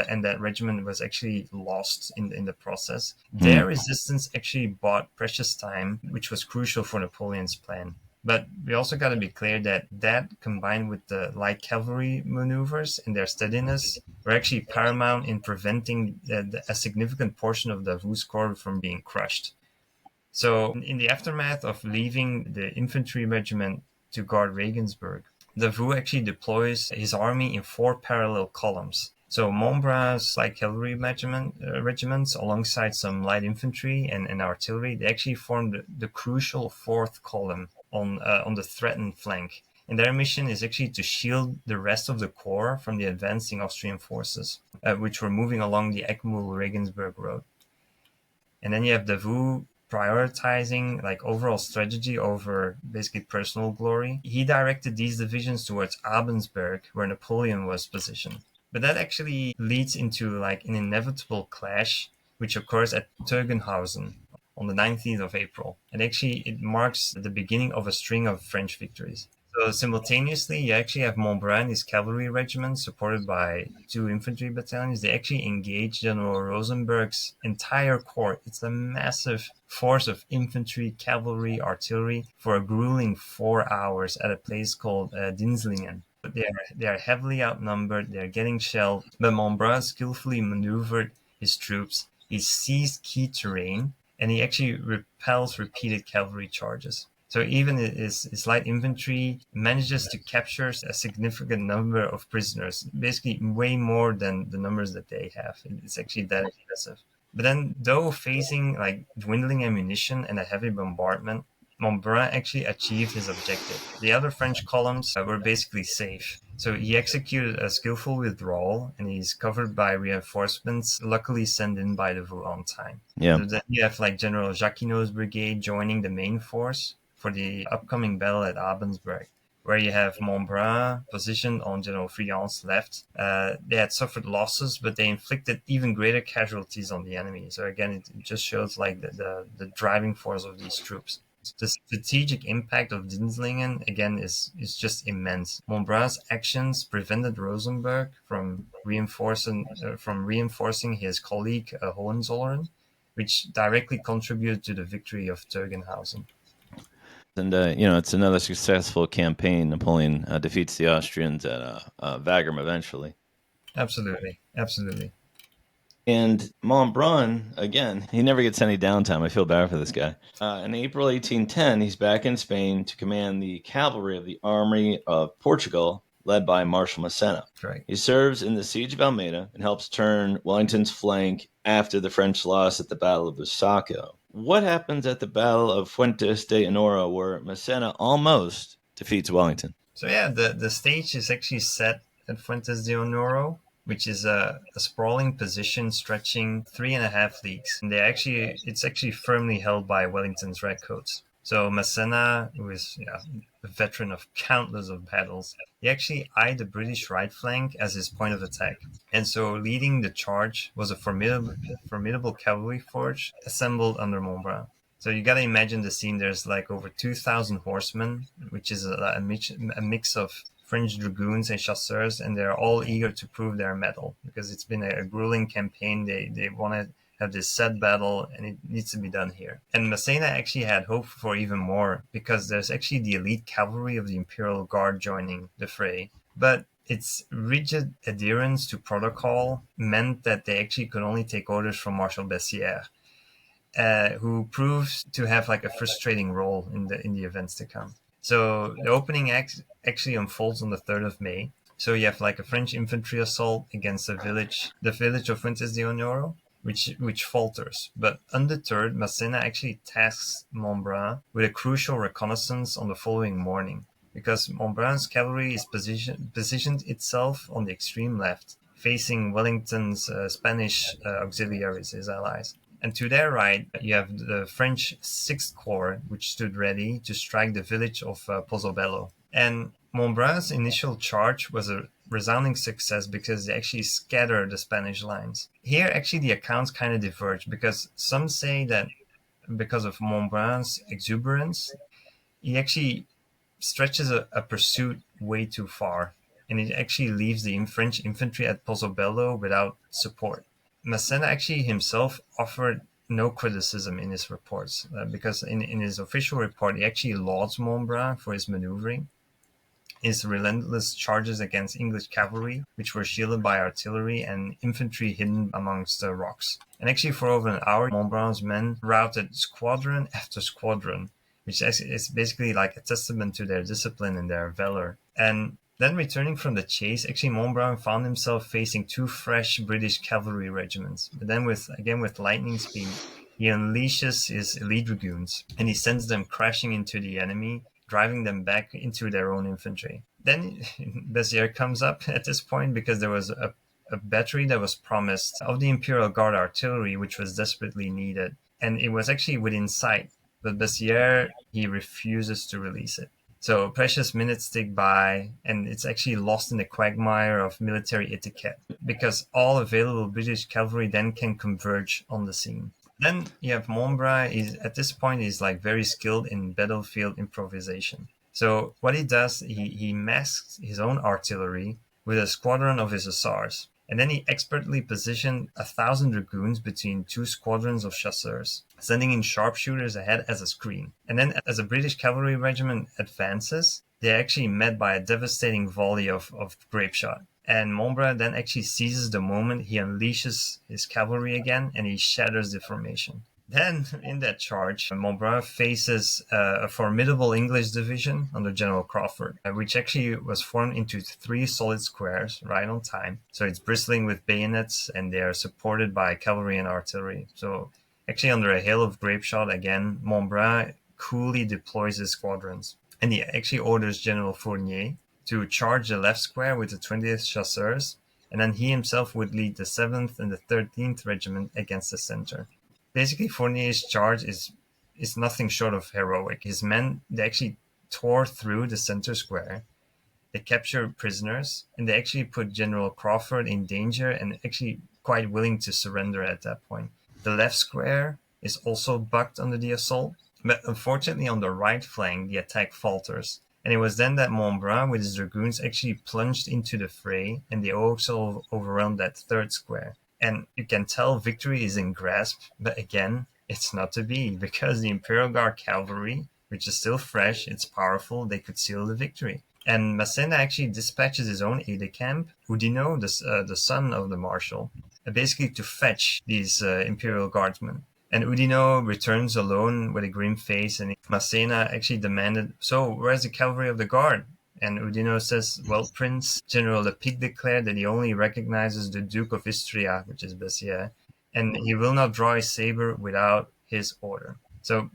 and that regiment was actually lost in the process, their resistance actually bought precious time, which was crucial for Napoleon's plan. But we also got to be clear that combined with the light cavalry maneuvers and their steadiness were actually paramount in preventing a significant portion of Davout's corps from being crushed. So in the aftermath of leaving the infantry regiment to guard Regensburg, Davout actually deploys his army in 4 parallel columns. So Montbrun's light cavalry regiments, alongside some light infantry and artillery, they actually formed the crucial 4th column on the threatened flank. And their mission is actually to shield the rest of the corps from the advancing Austrian forces, which were moving along the Eckmühl-Regensburg road. And then you have Davout prioritizing like overall strategy over basically personal glory. He directed these divisions towards Abensberg, where Napoleon was positioned. But that actually leads into like an inevitable clash, which occurs at Tegenhausen on the 19th of April. And actually it marks the beginning of a string of French victories. So simultaneously, you actually have Montbrun, his cavalry regiment, supported by 2 infantry battalions. They actually engage General Rosenberg's entire corps. It's a massive force of infantry, cavalry, artillery for a grueling 4 hours at a place called Dinslingen. They are heavily outnumbered. They're getting shelled. But Montbrun skillfully maneuvered his troops. He seized key terrain, and he actually repels repeated cavalry charges. So even his light infantry manages to capture a significant number of prisoners, basically way more than the numbers that they have. It's actually that impressive. But then, though facing like dwindling ammunition and a heavy bombardment, Montbrun actually achieved his objective. The other French columns were basically safe. So he executed a skillful withdrawal, and he's covered by reinforcements, luckily sent in by Davout on time. Yeah. So then you have like General Jacquinot's brigade joining the main force for the upcoming battle at Abensberg, where you have Montbrun positioned on General Friant's left. They had suffered losses, but they inflicted even greater casualties on the enemy. So again, it just shows like the driving force of these troops. The strategic impact of Dinslingen, again, is just immense. Montbrun's actions prevented Rosenberg from reinforcing his colleague Hohenzollern, which directly contributed to the victory of Tegenhausen. And, it's another successful campaign. Napoleon defeats the Austrians at Wagram eventually. Absolutely. And Montbrun, again, he never gets any downtime. I feel bad for this guy. In April 1810, he's back in Spain to command the cavalry of the Army of Portugal, led by Marshal Massena. Correct. He serves in the Siege of Almeida and helps turn Wellington's flank after the French loss at the Battle of Busaco. What happens at the Battle of Fuentes de Onoro, where Massena almost defeats Wellington? So yeah, the stage is actually set at Fuentes de Onoro, which is a sprawling position stretching 3.5 leagues. And it's actually firmly held by Wellington's redcoats. So Massena, who is a veteran of countless of battles, he actually eyed the British right flank as his point of attack. And so leading the charge was a formidable cavalry force assembled under Montbrun. So you got to imagine the scene. There's like over 2,000 horsemen, which is a mix of French dragoons and chasseurs, and they're all eager to prove their mettle because it's been a grueling campaign. They want to have this set battle, and it needs to be done here. And Massena actually had hope for even more because there's actually the elite cavalry of the Imperial Guard joining the fray. But its rigid adherence to protocol meant that they actually could only take orders from Marshal Bessières, who proves to have like a frustrating role in the events to come. So the opening actually unfolds on the 3rd of May. So you have like a French infantry assault against the village of Fuentes de Onoro, which falters. But undeterred, Massena actually tasks Montbrun with a crucial reconnaissance on the following morning, because Montbrun's cavalry is positioned itself on the extreme left, facing Wellington's Spanish auxiliaries, his allies. And to their right, you have the French 6th Corps, which stood ready to strike the village of Pozzobello. And Montbrun's initial charge was a resounding success because they actually scattered the Spanish lines. Here, actually, the accounts kind of diverge because some say that because of Montbrun's exuberance, he actually stretches a pursuit way too far, and it actually leaves the French infantry at Pozzobello without support. Massena actually himself offered no criticism in his reports because in his official report, he actually lauds Montbrun for his maneuvering, his relentless charges against English cavalry, which were shielded by artillery, and infantry hidden amongst the rocks. And actually, for over an hour, Montbrun's men routed squadron after squadron, which is basically like a testament to their discipline and their valor. And then returning from the chase, actually Montbrun found himself facing two fresh British cavalry regiments. But then with lightning speed, he unleashes his elite dragoons and he sends them crashing into the enemy, driving them back into their own infantry. Then Beziers comes up at this point because there was a battery that was promised of the Imperial Guard artillery, which was desperately needed. And it was actually within sight, but Beziers, he refuses to release it. So precious minutes tick by, and it's actually lost in the quagmire of military etiquette because all available British cavalry then can converge on the scene. Then you have Montbrun. At this point, he's like very skilled in battlefield improvisation. So what he does, he masks his own artillery with a squadron of his hussars. And then he expertly positioned 1,000 dragoons between two squadrons of chasseurs, sending in sharpshooters ahead as a screen. And then as a British cavalry regiment advances, they're actually met by a devastating volley of grape shot. And Montbrun then actually seizes the moment, he unleashes his cavalry again, and he shatters the formation. Then, in that charge, Montbrun faces a formidable English division under General Crawford, which actually was formed into 3 solid squares right on time. So it's bristling with bayonets, and they are supported by cavalry and artillery. So actually under a hail of grape shot again, Montbrun coolly deploys his squadrons. And he actually orders General Fournier to charge the left square with the 20th Chasseurs, and then he himself would lead the 7th and the 13th Regiment against the center. Basically, Fournier's charge is nothing short of heroic. His men, they actually tore through the center square, they captured prisoners, and they actually put General Crawford in danger and actually quite willing to surrender at that point. The left square is also bucked under the assault, but unfortunately on the right flank, the attack falters. And it was then that Montbrun, with his dragoons, actually plunged into the fray, and they also overwhelmed that third square. And you can tell victory is in grasp, but again, it's not to be, because the Imperial Guard cavalry, which is still fresh, it's powerful, they could seal the victory. And Massena actually dispatches his own aide-de-camp, Oudinot, the son of the marshal, basically to fetch these Imperial Guardsmen. And Oudinot returns alone with a grim face, and Massena actually demanded, "So, where's the cavalry of the guard?" And Oudinot says, "Well, Prince, General Lepic declared that he only recognizes the Duke of Istria, which is Beziers, and he will not draw his saber without his order." So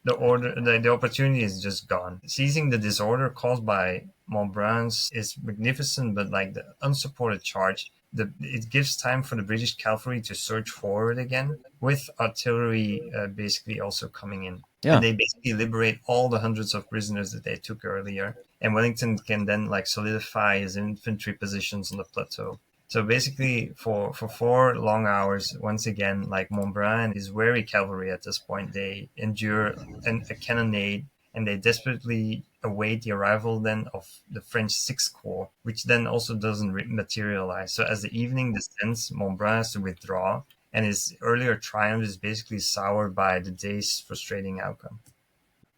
the opportunity is just gone. Seizing the disorder caused by Montbrun's is magnificent, but like the unsupported charge, it gives time for the British cavalry to surge forward again, with artillery basically also coming in. Yeah. And they basically liberate all the hundreds of prisoners that they took earlier. And Wellington can then like solidify his infantry positions on the plateau. So basically for 4 long hours, once again, like Montbrun and his wary cavalry at this point, they endure a cannonade, and they desperately await the arrival then of the French Sixth Corps, which then also doesn't materialize. So as the evening descends, Montbrun has to withdraw, and his earlier triumph is basically soured by the day's frustrating outcome.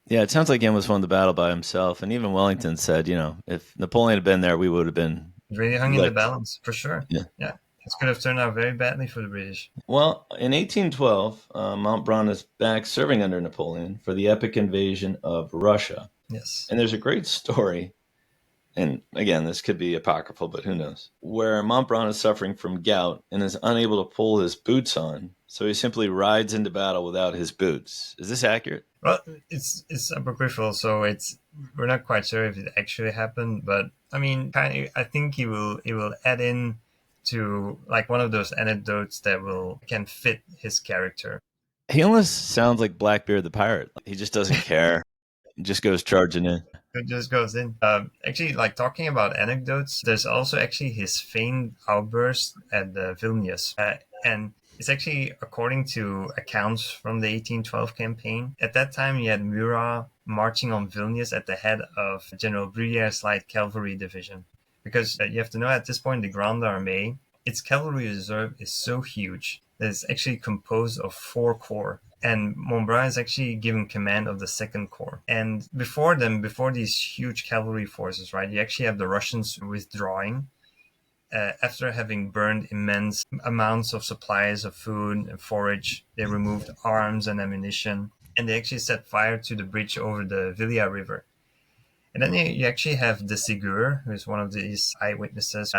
Yeah, it sounds like he almost won the battle by himself. And even Wellington said, if Napoleon had been there, we would have been... It really hung in the balance, for sure. Yeah. This could have turned out very badly for the British. Well, in 1812, Montbrun is back serving under Napoleon for the epic invasion of Russia. Yes. And there's a great story, and again, this could be apocryphal, but who knows, where Montbrun is suffering from gout and is unable to pull his boots on, so he simply rides into battle without his boots. Is this accurate? Well, it's apocryphal, so we're not quite sure if it actually happened, but I mean, I think he will add in to like one of those anecdotes that can fit his character. He almost sounds like Blackbeard the pirate. He just doesn't care. He just goes charging in. It just goes in. Actually, like talking about anecdotes, there's also actually his famed outburst at Vilnius. And it's actually according to accounts from the 1812 campaign. At that time, you had Murat marching on Vilnius at the head of General Bruyère's light cavalry division. Because you have to know at this point, the Grande Armée, its cavalry reserve is so huge that it's actually composed of 4 corps. And Montbrun is actually given command of the 2nd Corps. And before these huge cavalry forces, right, you actually have the Russians withdrawing after having burned immense amounts of supplies of food and forage. They removed arms and ammunition, and they actually set fire to the bridge over the Vilia River. And then you actually have de Ségur, who is one of these eyewitnesses.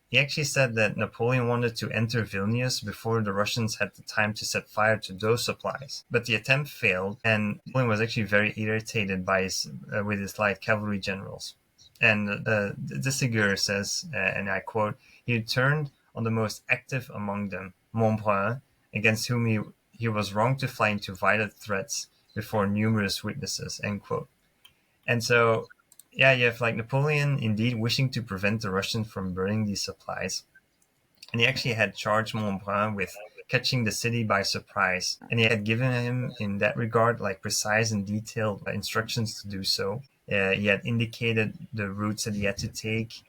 He actually said that Napoleon wanted to enter Vilnius before the Russians had the time to set fire to those supplies. But the attempt failed, and Napoleon was actually very irritated by with his light cavalry generals. And de Ségur says, and I quote, "He turned on the most active among them, Montbrun, against whom he was wrong to fly into violent threats before numerous witnesses," end quote. And so, yeah, you have like Napoleon indeed wishing to prevent the Russians from burning these supplies. And he actually had charged Montbrun with catching the city by surprise. And he had given him, in that regard, like precise and detailed instructions to do so. He had indicated the routes that he had to take,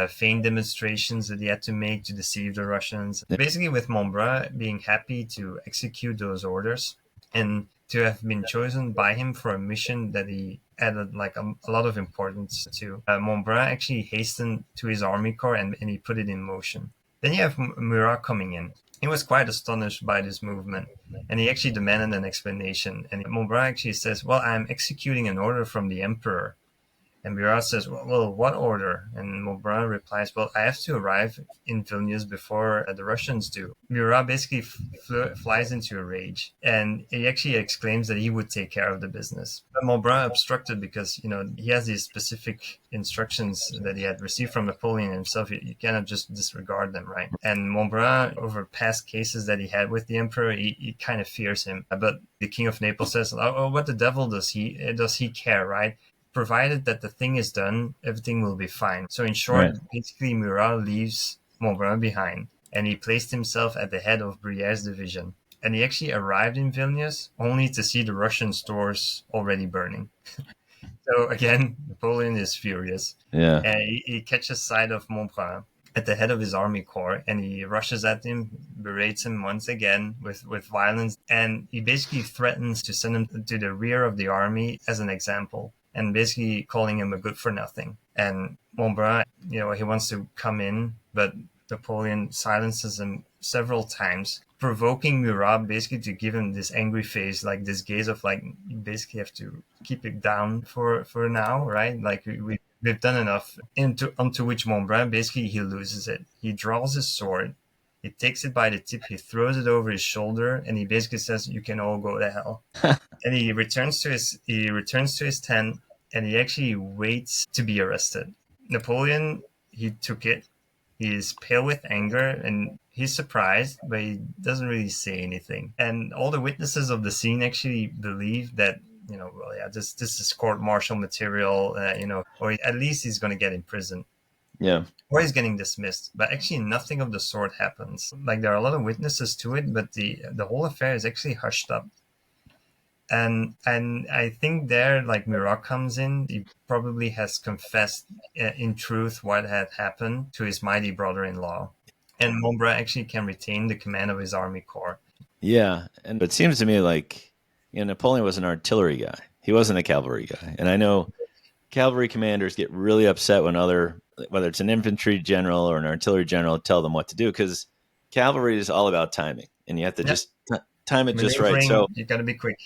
feigned demonstrations that he had to make to deceive the Russians. Basically, with Montbrun being happy to execute those orders and to have been chosen by him for a mission that he added like a lot of importance to. Montbrun actually hastened to his army corps and he put it in motion. Then you have Murat coming in. He was quite astonished by this movement, and he actually demanded an explanation. And Montbrun actually says, "Well, I'm executing an order from the emperor." And Murat says, well, what order? And Montbrun replies, "Well, I have to arrive in Vilnius before the Russians do." Murat basically flies into a rage, and he actually exclaims that he would take care of the business. But Montbrun obstructed because, he has these specific instructions that he had received from Napoleon himself. You cannot just disregard them, right? And Montbrun, over past cases that he had with the emperor, he kind of fears him. But the King of Naples says, "Oh, what the devil does he care, right? Provided that the thing is done, everything will be fine." So in short, Basically Murat leaves Montbrun behind, and he placed himself at the head of Bruyère's division. And he actually arrived in Vilnius only to see the Russian stores already burning. So again, Napoleon is furious. Yeah. And he catches sight of Montbrun at the head of his army corps, and he rushes at him, berates him once again with violence, and he basically threatens to send him to the rear of the army as an example, and basically calling him a good for nothing. And Montbrun, he wants to come in, but Napoleon silences him several times, provoking Murat basically to give him this angry face, like this gaze of like, you basically have to keep it down for now, right? Like we've done enough. Onto which Montbrun, basically he loses it. He draws his sword, he takes it by the tip, he throws it over his shoulder, and he basically says, "You can all go to hell." And he returns to his tent, and he actually waits to be arrested. Napoleon, he took it. He's pale with anger, and he's surprised, but he doesn't really say anything. And all the witnesses of the scene actually believe that, this is court-martial material, or at least he's going to get imprisoned. Yeah. Or he's getting dismissed. But actually nothing of the sort happens. Like, there are a lot of witnesses to it, but the whole affair is actually hushed up. And I think there, like, Murat comes in. He probably has confessed in truth what had happened to his mighty brother-in-law. And Montbrun actually can retain the command of his army corps. Yeah, and it seems to me like Napoleon was an artillery guy. He wasn't a cavalry guy. And I know cavalry commanders get really upset when whether it's an infantry general or an artillery general, tell them what to do, because cavalry is all about timing, and you have to just time it just right. So you got to be quick.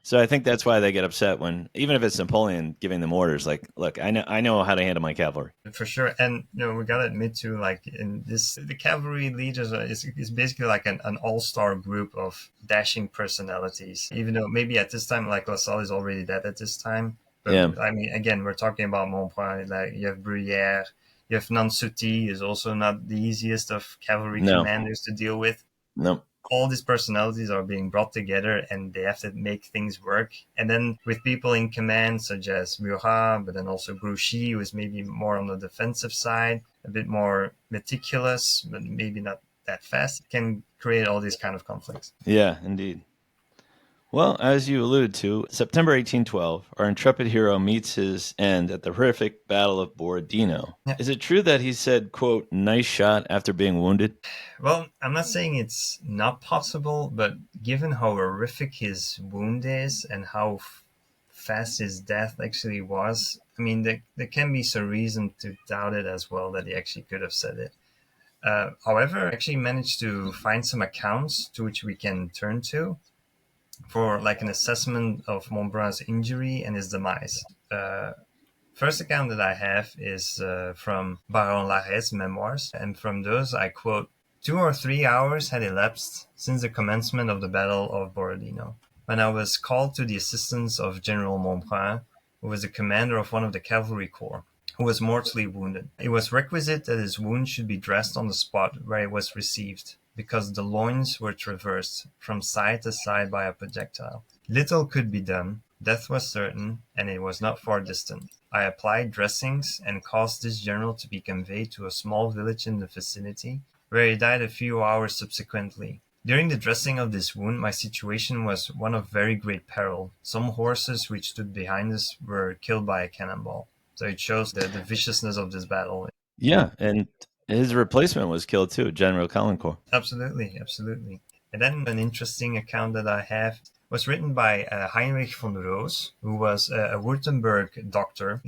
So I think that's why they get upset when, even if it's Napoleon giving them orders, like, "Look, I know how to handle my cavalry." For sure. And, we got to admit too, like, in this, the cavalry leaders is basically like an all-star group of dashing personalities, even though maybe at this time, like, Lassalle is already dead at this time. But, yeah. I mean, again, we're talking about Montbrun. Like, you have Bruyère, you have Nansouty, is also not the easiest of cavalry commanders to deal with. No. all these personalities are being brought together and they have to make things work. And then with people in command such as Murat, but then also Grouchy, who is maybe more on the defensive side, a bit more meticulous, but maybe not that fast, it can create all these kind of conflicts. Yeah, indeed. Well, as you alluded to, September 1812, our intrepid hero meets his end at the horrific Battle of Borodino. Yeah. Is it true that he said, quote, nice shot after being wounded? Well, I'm not saying it's not possible, but given how horrific his wound is and how fast his death actually was, I mean, there can be some reason to doubt it as well, that he actually could have said it. However, I actually managed to find some accounts to which we can turn to for like an assessment of Montbrun's injury and his demise. First account that I have is from Baron Larrey's memoirs, and from those I quote, 2 or 3 hours had elapsed since the commencement of the Battle of Borodino, when I was called to the assistance of General Montbrun, who was the commander of one of the cavalry corps, who was mortally wounded. It was requisite that his wound should be dressed on the spot where it was received, because the loins were traversed from side to side by a projectile. Little could be done. Death was certain, and it was not far distant. I applied dressings and caused this general to be conveyed to a small village in the vicinity, where he died a few hours subsequently. During the dressing of this wound, my situation was one of very great peril. Some horses which stood behind us were killed by a cannonball. So it shows the viciousness of this battle. Yeah, and his replacement was killed too, General Cavalry. Absolutely, absolutely. And then an interesting account that I have was written by Heinrich von Roos, who was a Württemberg doctor.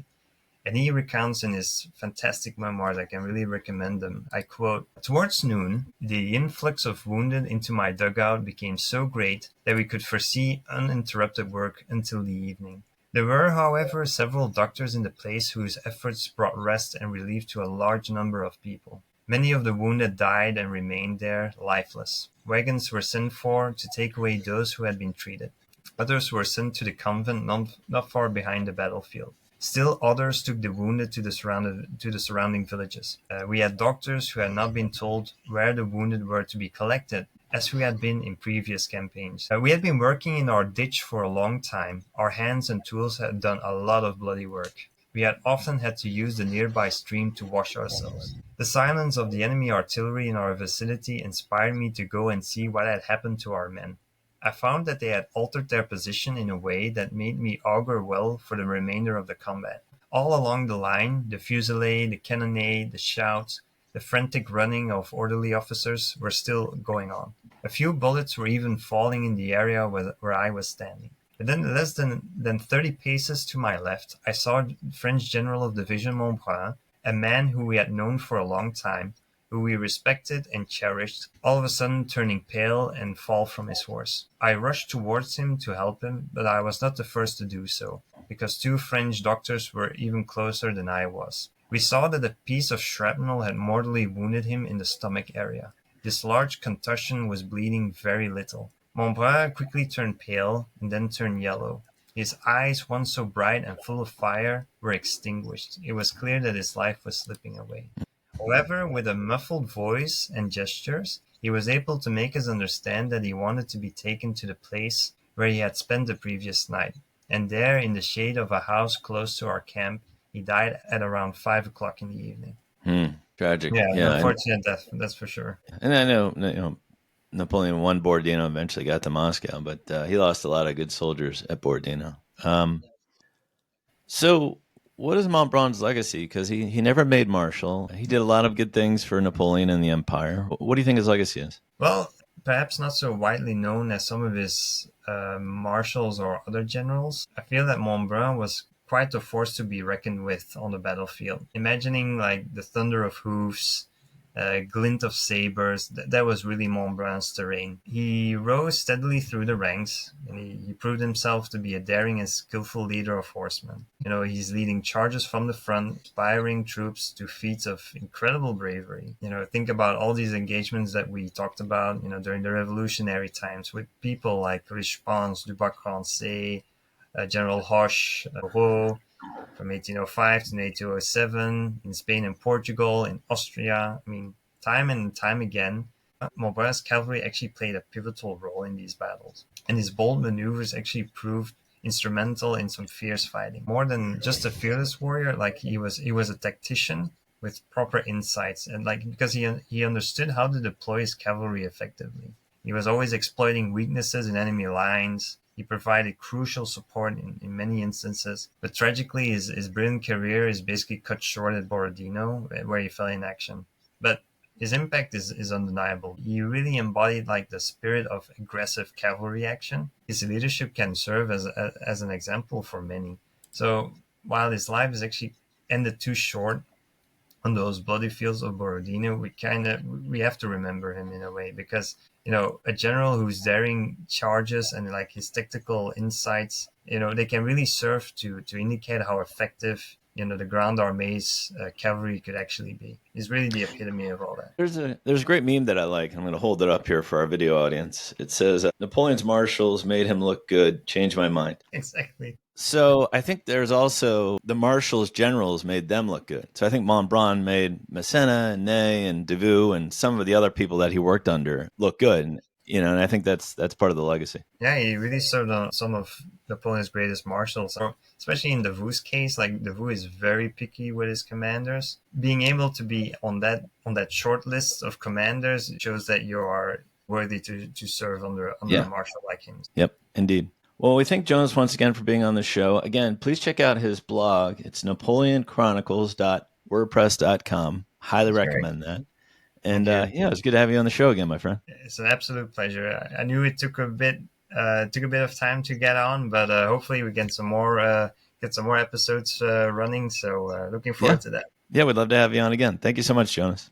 And he recounts in his fantastic memoirs, I can really recommend them. I quote, towards noon, the influx of wounded into my dugout became so great that we could foresee uninterrupted work until the evening. There were, however, several doctors in the place whose efforts brought rest and relief to a large number of people. Many of the wounded died and remained there, lifeless. Wagons were sent for to take away those who had been treated. Others were sent to the convent not far behind the battlefield. Still others took the wounded to the surrounding villages. We had doctors who had not been told where the wounded were to be collected, as we had been in previous campaigns. We had been working in our ditch for a long time. Our hands and tools had done a lot of bloody work. We had often had to use the nearby stream to wash ourselves. The silence of the enemy artillery in our vicinity inspired me to go and see what had happened to our men. I found that they had altered their position in a way that made me augur well for the remainder of the combat. All along the line, the fusillade, the cannonade, the shouts, the frantic running of orderly officers were still going on. A few bullets were even falling in the area where I was standing. But then less than 30 paces to my left, I saw French General of Division Montbrun, a man who we had known for a long time, who we respected and cherished, all of a sudden turning pale and fall from his horse. I rushed towards him to help him, but I was not the first to do so, because 2 French doctors were even closer than I was. We saw that a piece of shrapnel had mortally wounded him in the stomach area. This large contusion was bleeding very little. Montbrun quickly turned pale and then turned yellow. His eyes, once so bright and full of fire, were extinguished. It was clear that his life was slipping away. However, with a muffled voice and gestures, he was able to make us understand that he wanted to be taken to the place where he had spent the previous night. And there, in the shade of a house close to our camp, he died at around 5 o'clock in the evening. Tragic. Yeah, unfortunate death, that's for sure. And I know, Napoleon won Borodino, eventually got to Moscow, but he lost a lot of good soldiers at Borodino. So what is Montbrun's legacy? Because he never made marshal. He did a lot of good things for Napoleon and the empire. What do you think his legacy is? Well, perhaps not so widely known as some of his marshals or other generals. I feel that Montbrun was quite a force to be reckoned with on the battlefield. Imagining like the thunder of hoofs, glint of sabers, that was really Montbrun's terrain. He rose steadily through the ranks, and he proved himself to be a daring and skillful leader of horsemen. He's leading charges from the front, inspiring troops to feats of incredible bravery. Think about all these engagements that we talked about, during the revolutionary times with people like Richepanse, Dubois-Crancé, General Hoche, Onoro, from 1805 to 1807, in Spain and Portugal, in Austria. I mean, time and time again, Montbrun's cavalry actually played a pivotal role in these battles, and his bold maneuvers actually proved instrumental in some fierce fighting. More than just a fearless warrior, like he was a tactician with proper insights, and like because he understood how to deploy his cavalry effectively. He was always exploiting weaknesses in enemy lines. He provided crucial support in many instances, but tragically his brilliant career is basically cut short at Borodino, where he fell in action. But his impact is undeniable. He really embodied like the spirit of aggressive cavalry action. His leadership can serve as an example for many. So while his life is actually ended too short on those bloody fields of Borodino, we have to remember him in a way, because a general whose daring charges and like his tactical insights, they can really serve to indicate how effective the Grand Armée's cavalry could actually be. He's really the epitome of all that. There's a great meme that I like. I'm going to hold it up here for our video audience. It says, Napoleon's marshals made him look good. Changed my mind. Exactly. So I think there's also the marshals generals made them look good. So I think Montbrun made Massena and Ney and Davout and some of the other people that he worked under look good. And I think that's part of the legacy. Yeah, he really served on some of Napoleon's greatest marshals. So, especially in Davout's case, like Davout is very picky with his commanders. Being able to be on that short list of commanders shows that you are worthy to serve under a marshal like him. Yep, indeed. Well, we thank Jonas once again for being on the show. Again, please check out his blog. It's napoleonchronicles.wordpress.com. Highly recommend that. And it was good to have you on the show again, my friend. It's an absolute pleasure. I knew it took a bit of time to get on, but hopefully we get some more episodes running. So looking forward to that. Yeah, we'd love to have you on again. Thank you so much, Jonas.